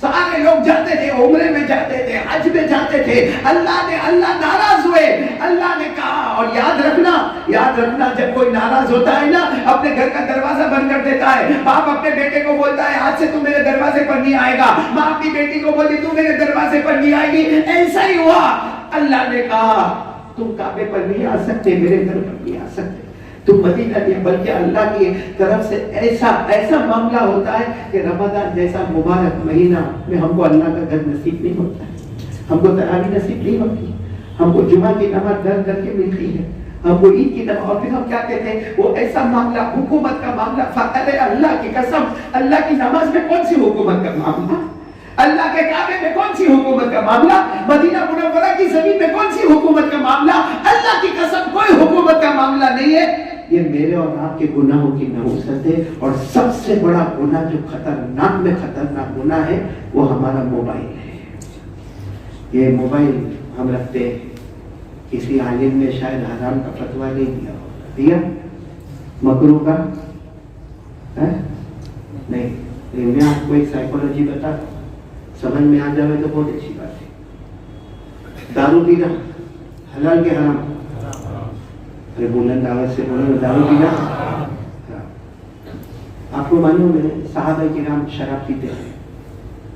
سارے لوگ جاتے تھے، عمرے میں جاتے تھے، حج میں جاتے تھے، اللہ ناراض ہوئے، اللہ نے کہا، اور یاد رکھنا جب کوئی ناراض ہوتا ہے نا اپنے گھر کا دروازہ بند کر دیتا ہے. باپ اپنے بیٹے کو بولتا ہے آج سے تو میرے دروازے پر نہیں آئے گا، ماں اپنی بیٹی کو بولتی تو میرے دروازے پر نہیں آئے گی. ایسا ہی ہوا. اللہ نے کہا تم کعبے پر نہیں آ سکتے، میرے گھر پر نہیں آ سکتے، تم مدینہ نہیں. بلکہ اللہ کی طرف سے ایسا معاملہ ہوتا ہے کہ رمضان جیسا مبارک مہینہ میں ہم کو اللہ کا گھر نصیب نہیں ہوتا ہے، ہم کو تراویح نصیب نہیں ہوتی، ہم کو جمعہ کی نماز گھر گھر کے ملتی ہے، ہم کو عید کی نماز. اور پھر ہم کیا کہتے ہیں وہ ایسا معاملہ حکومت کا معاملہ. ارے اللہ کی قسم، اللہ کی نماز میں کون سی حکومت کا معاملہ؟ اللہ کے کعبے میں کون سی حکومت کا معاملہ؟ مدینہ منورہ کی زمین میں کون سی حکومت کا معاملہ؟ اللہ کی قسم کوئی حکومت کا معاملہ نہیں ہے. یہ میرے اور آپ کے گناہوں کی نحوست ہے. اور سب سے بڑا گناہ جو خطرناک میں خطرناک گناہ ہے وہ ہمارا موبائل ہے. یہ موبائل ہم رکھتے ہیں، کسی عالم نے شاید حرام کا فتویٰ نہیں دیا ہوگا، دیا مکروہ کا نہیں. میں آپ کو ایک سائیکولوجی بتا دوں، سمجھ میں آ جائے تو بہت اچھی بات ہے. دارو پینا حلال کے حرام؟ ارے بلند آواز سے بولو. دارو پینا آپ کو معلوم ہے صحابہ کرام شراب پیتے تھے.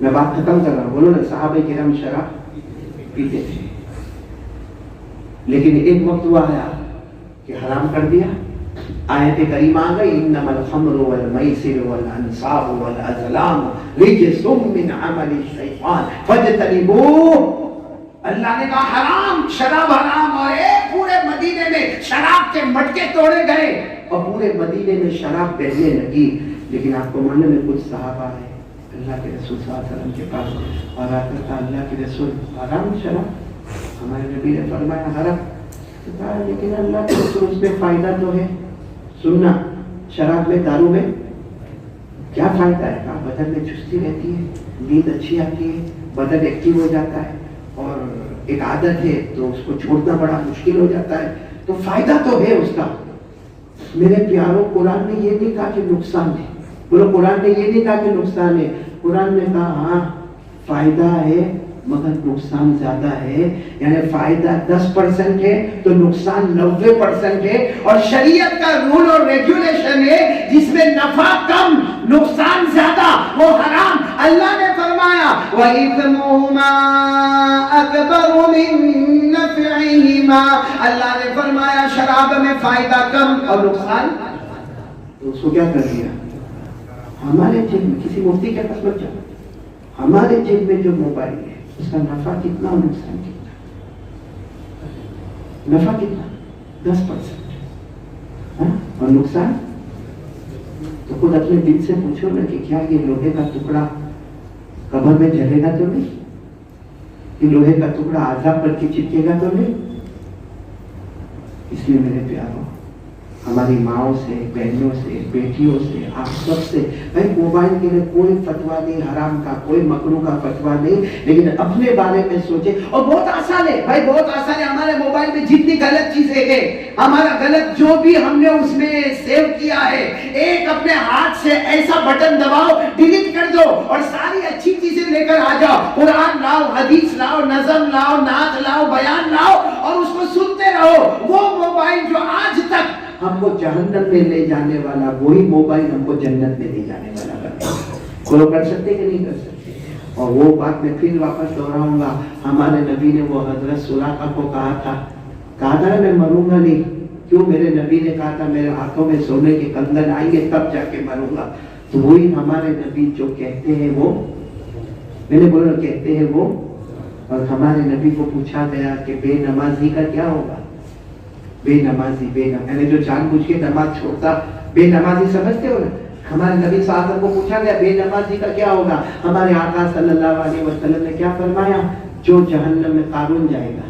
میں بات ختم کر رہا ہوں، بولو نا. صحابہ کرام شراب پیتے تھے، لیکن ایک وقت وہ آیا کہ حرام کر دیا. آیت کریمہ آ گئی انما الخمر والمیسر والانصاب والازلام رجس من عمل الشیطان فاجتنبوہ. اللہ نے کہا حرام، شراب حرام. اور ایک پورے مدینے میں شراب کے مٹکے توڑے گئے اور پورے مدینے میں شراب بہنے لگی. لیکن آپ کو معلوم ہے کچھ صحابہ آئے اللہ کے رسول صلی اللہ علیہ وسلم کے پاس اور آ کر کہا اللہ کے رسول حرام شراب؟ ہمارے نبی نے فرمایا حرام. لیکن اللہ کے رسول اس میں فائدہ تو ہے. سننا، شراب میں دارو میں کیا فائدہ ہے؟ کہا بدن میں چستی رہتی ہے، نیند اچھی آتی ہے، بدن ایکٹیو ہو جاتا ہے، اور ایک عادت ہے تو اس کو چھوڑنا بڑا مشکل ہو جاتا ہے، تو فائدہ تو ہے اس کا. میرے پیاروں، قرآن نے یہ نہیں کہا کہ نقصان ہے. بولو قرآن نے یہ نہیں کہا کہ نقصان ہے. قرآن نے کہا ہاں فائدہ ہے مگر نقصان زیادہ ہے. یعنی فائدہ 10% ہے تو نقصان 90% ہے. اور شریعت کا رول اور ریگولیشن ہے جس میں نفع کم نقصان زیادہ، وہ حرام. اللہ نے فرمایا وَإِثْمُهُمَا أَكْبَرُ مِن نَّفْعِهِمَا. اللہ نے فرمایا شراب میں فائدہ کم اور نقصان. تو اس کو کیا کر دیا؟ ہمارے جیب میں، کسی مفتی کے پاس مت جاؤ، ہمارے جیب میں جو موبائل ہے اس کا نفع کتنا اور نقصان کتنا؟ نفع کتنا؟ 10%. اور نقصان تو خود اپنے دل سے پوچھو نا کہ کیا یہ لوہے کا ٹکڑا قبر میں جلے گا تو نہیں؟ یہ لوہے کا ٹکڑا عذاب پر کے چپکے گا تو نہیں؟ اس لیے میرے پیاروں، ہماری ماؤں سے، بہنوں سے، بیٹیوں سے، آپ سب سے، بھائی موبائل کے لیے کوئی فتویٰ نہیں حرام کا، کوئی مکروہ کا فتویٰ نہیں، لیکن اپنے بارے میں سوچیں. اور بہت آسان ہے بھائی، بہت آسان ہے. ہمارے موبائل میں جتنی غلط چیزیں ہیں، ہمارا غلط جو بھی ہم نے اس میں سیو کیا ہے، ایک اپنے ہاتھ سے ایسا بٹن دباؤ، ڈیلیٹ کر دو اور ساری اچھی چیزیں لے کر آ جاؤ. قرآن لاؤ، حدیث لاؤ، نظم لاؤ، نعت لاؤ، بیان لاؤ اور اس کو سنتے رہو. وہ موبائل جو آج تک ہم کو جہنم میں لے جانے والا، وہی موبائل ہم کو جنت میں لے جانے والا بنے. فالو کر سکتے کہ نہیں کر سکتے؟ اور وہ بات میں پھر واپس دہراؤں گا. ہمارے نبی نے وہ حضرت سراقہ کو کہا تھا میں مروں گا نہیں. کیوں؟ میرے نبی نے کہا تھا میرے ہاتھوں میں سونے کے کنگن آئیں گے تب جا کے مروں گا. تو وہی ہمارے نبی جو کہتے ہیں وہ، میں نے بولا کہتے ہیں وہ. اور ہمارے نبی کو پوچھا گیا کہ بے نمازی کا کیا ہوگا؟ بے نمازی، یعنی جو جان بوجھ کے نماز چھوڑتا، بے نمازی سمجھتے ہو نا. ہمارے نبی صلی اللہ علیہ وسلم کو پوچھا گیا بے نمازی کا کیا ہوگا. ہمارے آقا صلی اللہ علیہ وسلم نے کیا فرمایا؟ جو جہنم میں قارون جائے گا،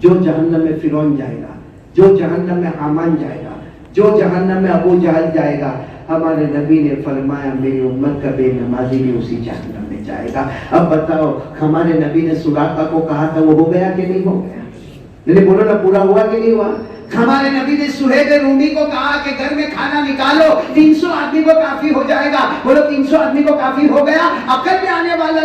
جو جہنم میں فرعون جائے گا، جو جہنم میں حامان جائے گا، جو جہنم میں ابو جہل جائے گا. ہمارے نبی نے فرمایا میری امت کا بے نمازی بھی اسی جہنم میں جائے گا. اب بتاؤ، ہمارے نبی نے سراقہ کو کہا تھا، وہ ہو گیا کہ نہیں ہو گیا؟ بولو نا، پورا ہوا کہ نہیں ہوا؟ ہمارے نبی نے سہیب رومی کو کہا کہ گھر میں کھانا نکالو، 300 آدمی کو کافی ہو جائے گا. بولو 300 آدمی کو کافی ہو گیا؟ عقل میں آنے والا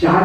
4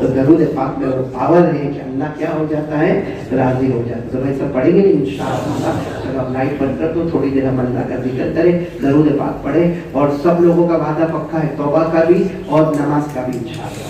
تو درود پاک میں وہ پاور ہے کہ اللہ کیا ہو جاتا ہے؟ راضی ہو جاتا ہے. تو ایسا پڑھیں گے نہیں انشاءاللہ. چلو اب لائٹ بند کر دو, تھوڑی دیر ہم اللہ کا ذکر کریں, درود پاک پڑھیں, اور سب لوگوں کا وعدہ پکا ہے توبہ کا بھی اور نماز کا بھی انشاءاللہ.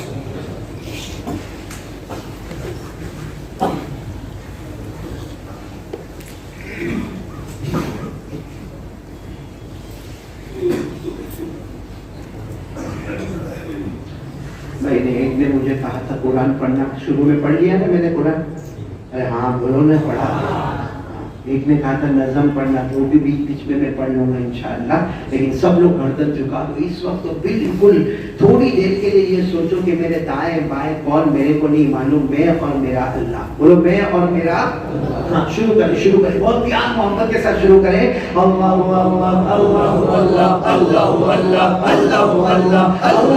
میں نے ایک نے مجھے کہا تھا قرآن پڑھنا, شروع میں پڑھ لیا نا میں نے قرآن؟ ارے ہاں بولو, نے پڑھا. ایک نے کہا تھا نظم پڑھنا, تو بھی بیچ میں پڑھ لوں گا انشاءاللہ. لیکن سب لوگ گردن جھکا دو اس وقت. تو بالکل تھوڑی دیر کے لیے یہ سوچو کہ میرے دائیں بائیں کون, میرے کو نہیں معلوم, میں اور میرا اللہ. بولو میں اور میرا. ہاں شروع کریں بہت پیار محبت کے ساتھ شروع کریں. اللہ اللہ اللہ اللہ اللہ اللہ اللہ اللہ اللہ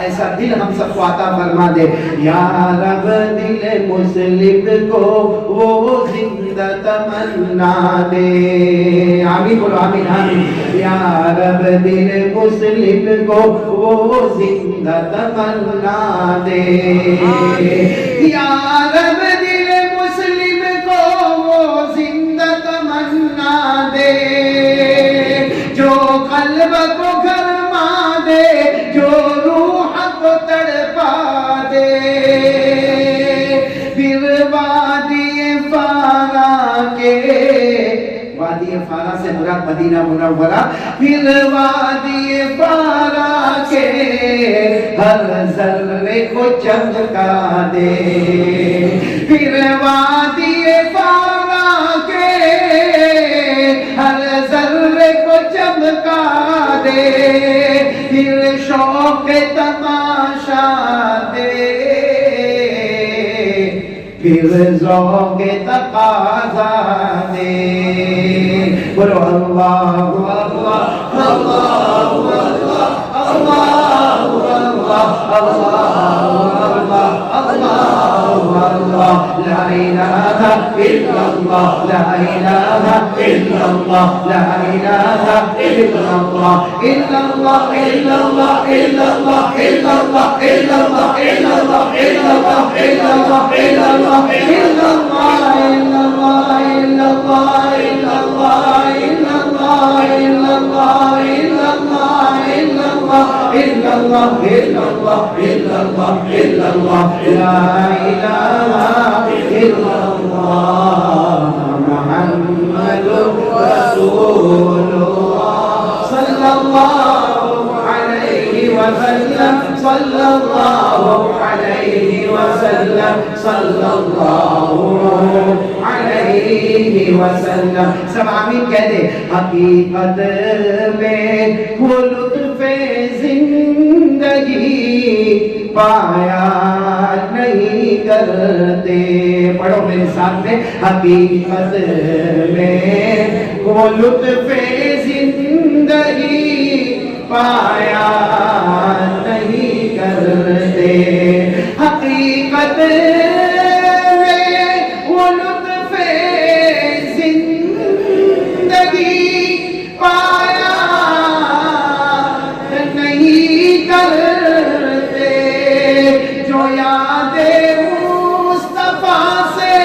ایسا دل ہم سب کو عطا فرما دے. یا رب دل مسلم کو وہ زندہ تمنا دے. آمین بولو, آمین آمین. یا رب دل مسلم کو وہ زندہ تمنا دے. یا رب دل مسلم کو وہ زندہ تمنا دے, جو قلب کو گرما دے, جو روح کو تڑپا دے. پھر وادی فارا کے, وادی فارا سے مراد مدینہ منورہ, پھر وادی فارا کے ہر ذرے کو چمکا دے. پھر وادی فارا کے ہر ذرے کو چمکا دے. پھر شوق تماشا دے, پھر ذوق تقاضا دے. بولو اللہ اللہ اللہ اللہ لا إله إلا الله لا إله إلا الله لا إله إلا الله إلا الله إلا الله إلا الله إلا الله إلا الله إلا الله إلا الله إلا الله إلا الله إلا الله إلا الله إلا الله إلا إلا الله إلا الله إلا الله إلا الله لا إله إلا الله محمد رسول الله صلى الله عليه وسلم صلى الله عليه وسلم صلى الله عليه وسلم سب آمین کہہ دے حقیقت میں وہ لطف زندگی پایا نہیں کرتے پڑھو میرے ساتھ میں حقیقت میں وہ لطف زندگی پایا نہیں کرتے حقیقت میں وہ لطف زندگی پایا نہیں کرتے جو یاد مصطفیٰ سے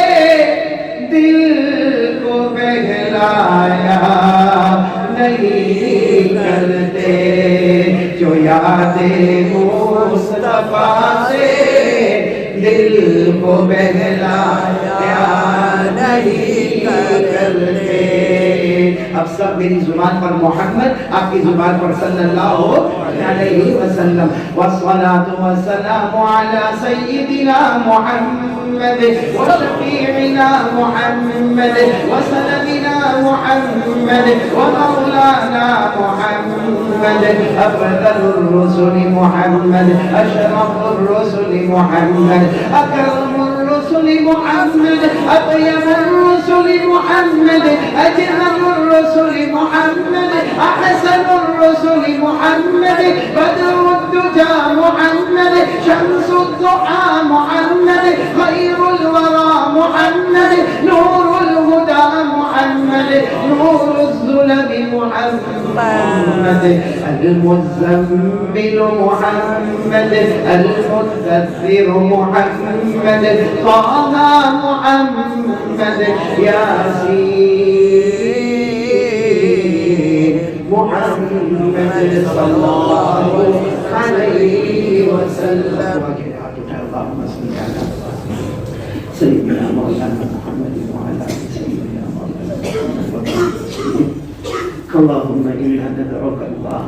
دل کو بہلایا نہیں کرتے جو یاد مصطفیٰ سے دل کو بہلایا نہیں کرتے اب سب میری زبان پر محمد آپ کی زبان پر صلی اللہ علیہ وسلم والصلاة والسلام على سيدنا محمد وشفيعنا محمد وسندنا محمد ومولانا محمد أفضل الرسل محمد أشرف الرسل محمد أكرم الرسل محمد أطيب الرسل محمد أجهل الرسل محمد أحسن الرسل محمد بدر الدجى محمد شمس الضحى محمد خير الورى محمد نور الهدى محمد نور الظلم محمد المزمل محمد المدثر محمد طه محمد ياسين محمد صلى الله عليه وسلم اللهم صل على سيدنا مولانا محمد وعلى آل سيدنا مولانا محمد اللهم إنا ندعوك الله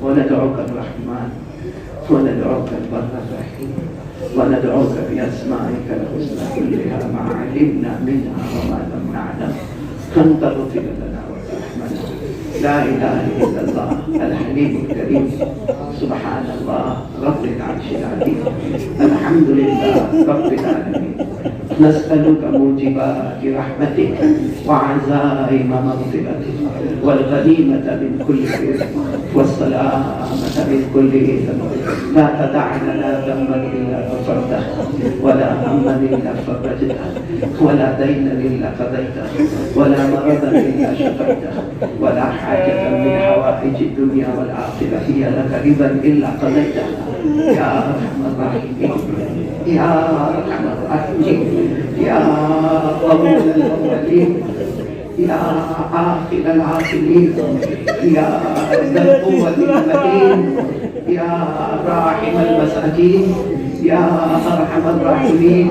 وندعوك الرحمن وندعوك البر الرحيم وندعوك بأسمائك الحسنى كلها ما علمنا منها وما لم نعلم أن تغفر لنا وترحمنا لا إله إلا الله الحليم الكريم سبحان الله رب العرش العظيم الحمد لله رب العالمين نسألك موجبات رحمتك وعزائم مغفرتك والغنيمة من كل خير والسلامة من كل إثم لا تدع لنا ذنبا إلا غفرته ولا هما إلا فرجته ولا دينا إلا قضيته ولا مرضا إلا شفيته ولا حاجة من حوائج الدنيا والآخرة هي لك رضا إلا قضيتها يا أرحم الراحمين يا أرحم الراحمين يا أول الأولين يا آخر العاقلين يا ذا القوة المتين يا راحم المساكين يا أرحم الراحمين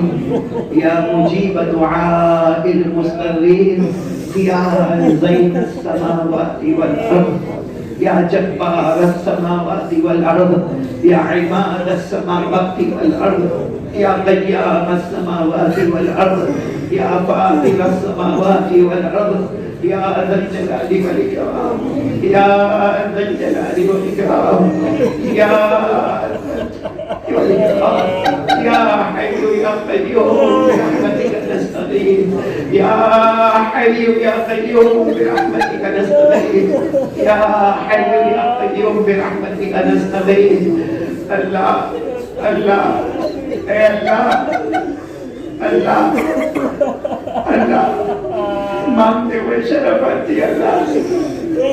يا مجيب دعاء المضطرين يا زين السماوات والأرض يا جبار السماوات والأرض يا عماد السماوات والأرض يا قيام السماوات والأرض يا فاطر السماوات والأرض يا ذا الجلال والإكرام يا ذا الجلال والإكرام يا يا حي يا قيوم برحمتك نستغيث يا حي يا قيوم برحمتك نستغيث يا حي يا قيوم برحمتك نستغيث الله الله اللہ اللہ اللہ مانگتے ہوئے شرف آتی اللہ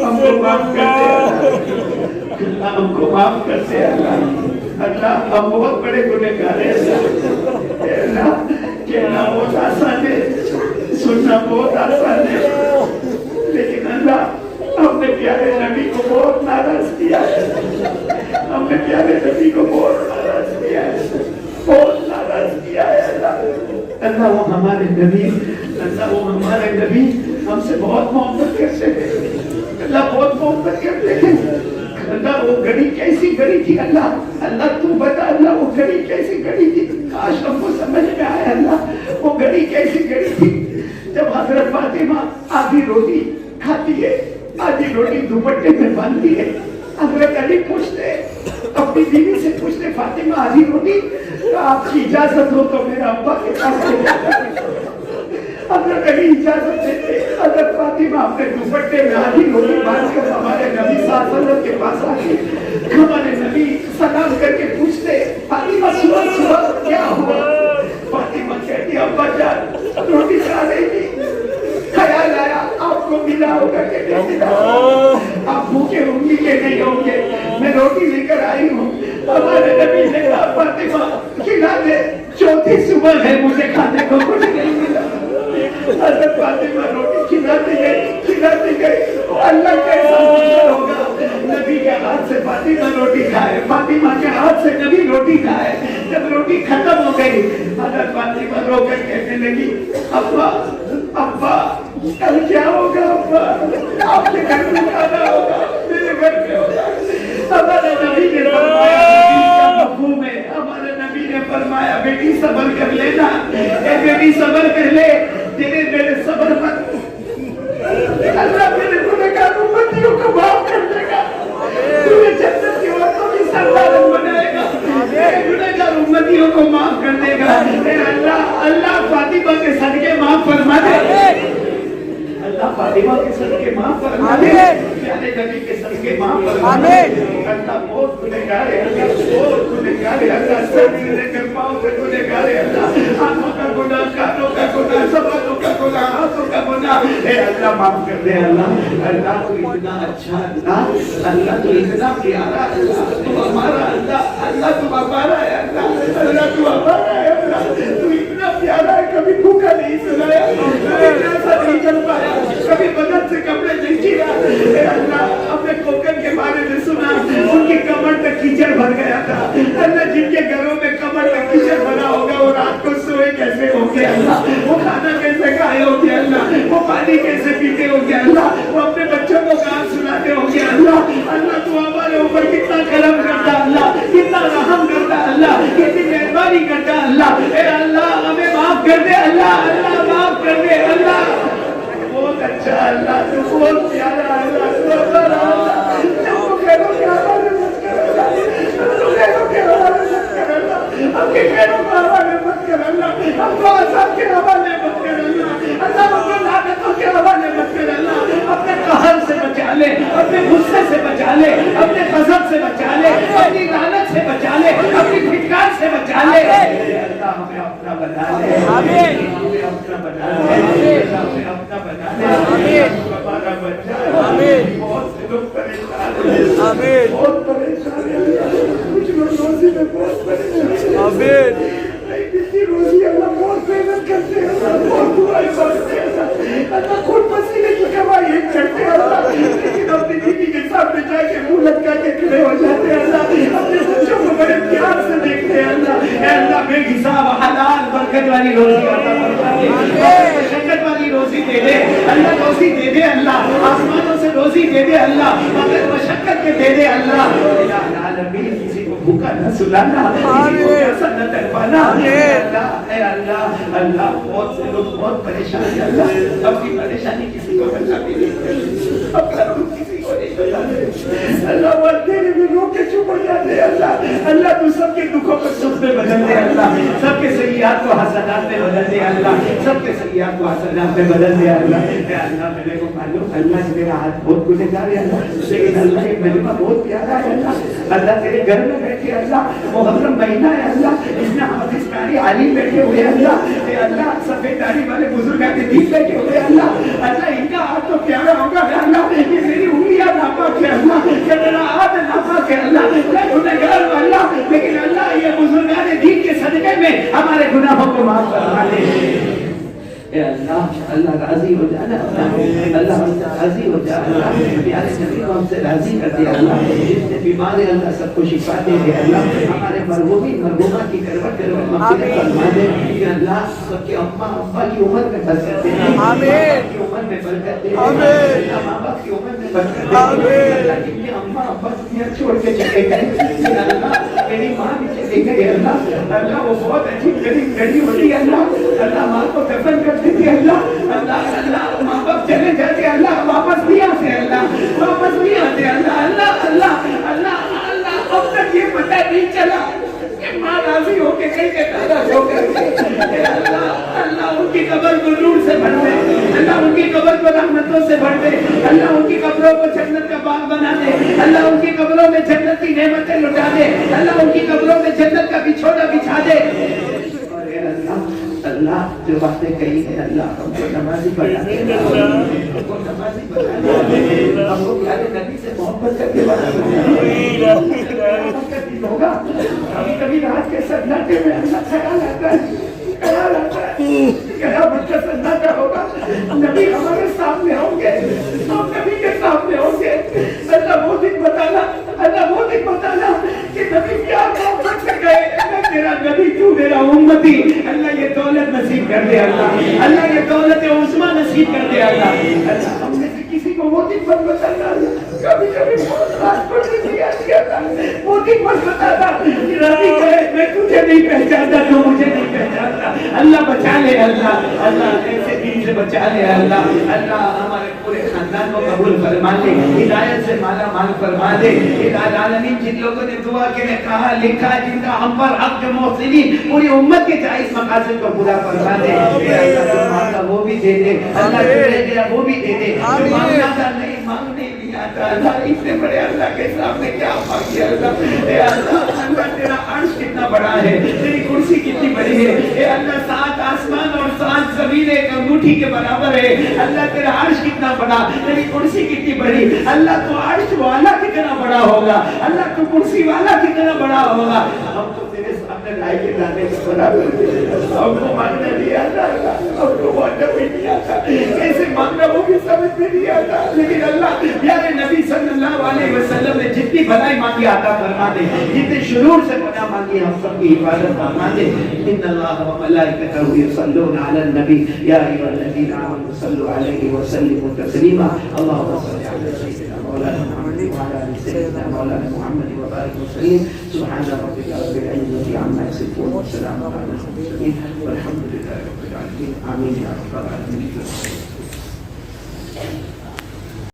ہم کو معاف کرتے اللہ ہم کو معاف کرتے اللہ اللہ ہم بہت بڑے گنہگار ہیں اللہ کہنا بہت آسان ہے سننا بہت آسان ہے لیکن اللہ ہم نے پیارے نبی کو بہت ناراض کیا ہے ہم اللہ وہ ہمارے نبی، اللہ وہ ہمارے نبی ہم سے بہت محبت کرتے ہیں، اللہ بہت محبت کرتے ہیں۔ اللہ وہ گھڑی کیسی گھڑی تھی اللہ، اللہ تو بتا اللہ وہ گھڑی کیسی گھڑی تھی، کاش ہم کو سمجھ میں آیا اللہ وہ گھڑی کیسی گھڑی تھی۔ جب حضرت فاطمہ آدھی روٹی کھاتی ہے، آدھی روٹی دوپٹے میں باندھتی ہے، حضرت علی پوچھتے اپنی بیوی سے پوچھتے فاطمہ آدھی روٹی، آپ کی اجازت ہو تو میرا ابا کے پاس لے جاتا۔ حضرت علی اجازت دیتے، حضرت فاطمہ اپنے دوپٹے میں آدھی روٹی باندھ کر ہمارے نبی صلی اللہ علیہ وسلم کے پاس آتی، ہمارے نبی سلام کر کے پوچھتے فاطمہ صبح صبح کیا ہوا؟ فاطمہ کہتی ابا جان روٹی کھا رہی تھی، خیال آیا آپ کو ملا ہوگا کہ نہیں ملا، آپ بھوکے ہوں گی کہ نہیں ہوں گے، میں روٹی لے کر آئی ہوں۔ ہمارے نبی نے کہا فاطمہ کھلا دے، چوتھی صبح ہے مجھے کھانے کو کچھ نہیں ملا۔ حضرت فاطمہ روٹی کھلاتی گئی، اللہ کیسا منظر ہوگا، نبی کے ہاتھ سے فاطمہ روٹی کھائے، فاطمہ کے ہاتھ سے نبی روٹی کھائے۔ جب روٹی ختم ہو گئی حضرت فاطمہ رو کر کہنے لگی ابا ابا کل کیا ہوگا، ابا آپ کے گھر میں کھانا ہوگا، میرے گھر میں ہوگا۔ ہمارے نبی نے فرمایا کیا مفہوم ہے، ہمارے نبی نے فرمایا بیٹی صبر کر لینا، اے بیٹی صبر کر لے، تیرے میرے صبر پر اللہ میرے گنہگار امتیوں کو معاف کر دے گا، تمہیں جنت کی عورتوں کی سردار بنائے گا، میرے گنہگار امتیوں کو معاف کر دے گا۔ اے اللہ اللہ فاطمہ کے صدقے معاف فرما دے، اللہ فاطمہ کے صدقے معاف فرما دے، پیارے نبی کے صدقے معاف فرما دے۔ اللہ بہت گنہگار ہے، اللہ بہت گنہگار ہے، اللہ سر سے لے کر پاؤں سے گنہگار ہے، اللہ آنکھوں کا گناہ، کانوں کا گناہ، زبانوں کا گناہ، ہاتھوں کا گناہ، اے اللہ معاف کر دے۔ اللہ اللہ تو اتنا اچھا اللہ، اللہ تو اتنا پیارا اللہ، تو ہمارا اللہ، اللہ تو ہمارا ہے، اللہ اللہ تو ہمارا ہے، اللہ تو اتنا پیارا ہے، کبھی بھوکا نہیں سلایا، کبھی پیاسا نہیں چل پایا، کبھی بدن سے کپڑے نہیں کیا۔ اے اللہ اپنے کوکن کے بارے میں سنا، ان کی کمر تک کیچڑ بھر گیا تھا، اللہ جن کے گھروں میں کمر تک کیچڑ بھرا ہوگا وہ رات کو سوئے کیسے ہوں گے اللہ، وہ کھانا کیسے کھائے ہوں گے اللہ، وہ پانی کیسے پیتے ہوں گے اللہ، وہ اپنے بچوں کو گان سناتے ہوں گے اللہ۔ اللہ تو ہمارے اوپر کتنا کرم کرتا اللہ، کتنا رحم کرتا اللہ، کتنی مہربانی کرتا اللہ۔ اے اللہ ہمیں معاف کر دے اللہ، اللہ معاف کر دے اللہ، بہت اچھا اللہ، تو بہت پیارا اللہ، تو بڑا اللہ، تو خیروں کے حوالے مت کر اللہ، تو خیروں کے حوالے مت کر اللہ، اپنے خیروں کے حوالے مت کر اللہ، اپنے عذاب کے حوالے مت کر اللہ، اللہ اپنے لعنتوں کے حوالے مت کر اللہ، اپنے قہر سے بچا لے، اپنے غصے سے بچا لے، اپنے غضب سے بچا لے، اپنی لعنت سے بچا لے، اپنی پھٹکار سے بچا لے۔ اللہ ہمیں اپنا بنا لے، ہمیں اپنا بنا لے، ہمیں اپنا بنا لے، ہمارا بچہ بہت سے لوگ پریشان ہیں، بہت پریشان ہیں، کچھ لوگ روزی میں بہت پریشان ہیں، اتنی روزی اللہ بہت محنت کرتے ہیں، بہت دعائیں مانگتے ہیں، اللہ خود پسینے کی کمائی کرتے ہیں اللہ، لیکن اپنی بیوی کے سامنے جا کے منہ لٹکا کے کھڑے ہو جاتے ہیں اللہ، اپنے بچوں کو بڑے پیار سے دیکھتے ہیں اللہ۔ اے اللہ بے حساب حلال برکت والی روزی عطا فرما دے، شکر والی روزی دے دے اللہ، روزی دے دے اللہ، آسمانوں سے روزی دے دے اللہ، مگر مشقت کے دے دے اللہ۔ الہ العالمین کسی کو بھوکا نہ سلانا، کسی کو پیاسا نہ تڑپانا۔ اے اللہ اے اللہ اللہ بہت سے لوگ بہت پریشان ہیں اللہ، اپنی پریشانی کسی کو بتاتے نہیں، اپنا دکھ کسی کو نہیں بتاتے اللہ، وہ اندھیرے میں رو کے چپ ہو جاتے اللہ، اللہ تو سب کے دکھوں کو سکھ میں بدل دے اللہ، سب کے سیئات کو حسنات میں بدل دے اللہ، سب کے سیئات کو حسنات میں بدل دے اللہ۔ اے اللہ میرے کو معلوم اللہ میرا ہاتھ بہت گنہگار ہے اللہ، لیکن اللہ یہ کلمہ بہت پیارا ہے اللہ، اللہ تیرے گھر میں بیٹھے اللہ، محرم مہینہ ہے اللہ، اس میں حافظ قاری عالم بیٹھے ہوئے اللہ، اے اللہ سفید داڑھی والے بزرگان دین بیٹھے ہوئے اللہ، اللہ ان کا ہاتھ تو پیارا ہوگا اللہ، یہ میری انگلیاں ناپاک ہے اللہ، یہ میرا ہاتھ ناپاک ہے اللہ، میں گنہگار ہوں اللہ، لیکن اللہ یہ بزرگان دین کے صدقے میں ہمارے گناہوں کو معاف فرما دے۔ اے اللہ اللہ راضی ہو جانا اللہ راضی ہو جا اللہ پیارے نبی کو ہم سے راضی کر دے اللہ جتنے بیمار ہیں اللہ سب کو شفا دے دے اللہ ہمارے مرحومی مرحومہ کی کروٹ مغفرت فرما دے کہ اللہ سب کے اماں ابا کی عمر میں برکت دے آمین کی عمر میں برکت دے آمین ماں باپ کی عمر میں برکت دے آمین اللہ جن کے اماں ابا دنیا چھوڑ کے چلے گئے اللہ میری ماں بھی چلے گئی اللہ اللہ وہ بہت اچھی گڑی ہوتی ہے اللہ اللہ ماں کو دفن کر دیتی اللہ اللہ اللہ ماں باپ چلے جاتے اللہ واپس نہیں آتے اللہ واپس نہیں آتے اللہ اللہ اللہ اللہ اللہ اب تک یہ پتہ نہیں چلا کہ ماں راضی ہو کے کہیں کے ناراض ہو کر اللہ اللہ ان کی قبر کو نور سے بھر دے اللہ ان کی قبر کو رحمتوں سے بھر دے اللہ ان کی قبروں کو جنت کا باغ بنا دے اللہ ان کی قبروں میں جنت کی نعمتیں لٹا دے اللہ ان کی قبروں میں جنت کا بچھونا بچھا دے اللہ جو باتیں کہی ہیں اللہ ہم کو نمازی بنا دے ہم کو نمازی بنا دے ہم کو پیارے نبی سے محبت کر کے بنا دے ہوگا کبھی کبھی رات کے سناٹے میں اللہ خیال آتا ہے قیامت کا سناٹا ہوگا نبی ہمارے سامنے ہوں گے ہم نبی کے سامنے ہوں گے اللہ وہ دن بتانا اللہ وہ دن بتانا کہ نبی کیا محبت سے کہے میں تیرا نبی تو میرا امتی اللہ یہ دولت نصیب کر دے اللہ اللہ یہ دولت عظمی نصیب کر دے اللہ اللہ ہم نے کسی کو وہ دن مت بتانا کبھی کبھی رات کو وہ دن مت بتانا کہ نبی کہے میں تجھے نہیں پہچانتا تو مجھے نہیں پہچانتا اللہ بچا لے اللہ اللہ ایسے دین سے بچا لے اللہ اللہ ہمارے پورے خاندان کو قبول فرما لے ہدایت سے مالا مال فرما دے الہ العالمین جن لوگوں نے دعا کے لیے کہا لکھا جن کا ہم پر حق جو محسنین پوری امت کے جائز مقاصد کو پورا فرما دے اللہ جو مانگا وہ بھی دے دے اللہ جو دے دیا وہ بھی دے دے جو مانگنا تھا نہیں مانگنے نہیں آتا اللہ اتنے بڑے اللہ کے سامنے کیا مانگی اللہ اے اللہ اللہ تیرا عرش کتنا بڑا ہے تیری کرسی کتنی بڑی ہے اے اللہ 7 آسمان اور 7 زمین ایک انگوٹھی کے برابر ہے اللہ تیرا عرش کتنا بڑا تیری کرسی کتنی بڑی اللہ تو عرش والا کتنا بڑا ہوگا اللہ تو کرسی والا کتنا بڑا ہوگا ہم تو تیرے سامنے لائے کے جانے کے برابر ہم کو مانگنا نہیں آتا ہم کو مانگنا بھی نہیں آتا کیسے مانگنا وہ بھی سمجھ میں نہیں آتا لیکن اللہ پیارے نبی صلی اللہ علیہ وسلم نے جتنی بھلائی مانگی عطا فرما دے جتنے شرور سے پناہ مانگی ہم سب کی حفاظت فرما دے ان اللہ و ملائکتہ یصلون علی النبی یا ایھا الذین آمنوا صلوا علیہ وسلموا تسلیما اللهم صل علی سیدنا مولانا محمد وعلى آل سيدنا مولانا محمد وبارك وسلم سبحان ربك رب العزة عما يصفون وسلام على المرسلين والحمد لله رب العالمين آمين يا رب العالمين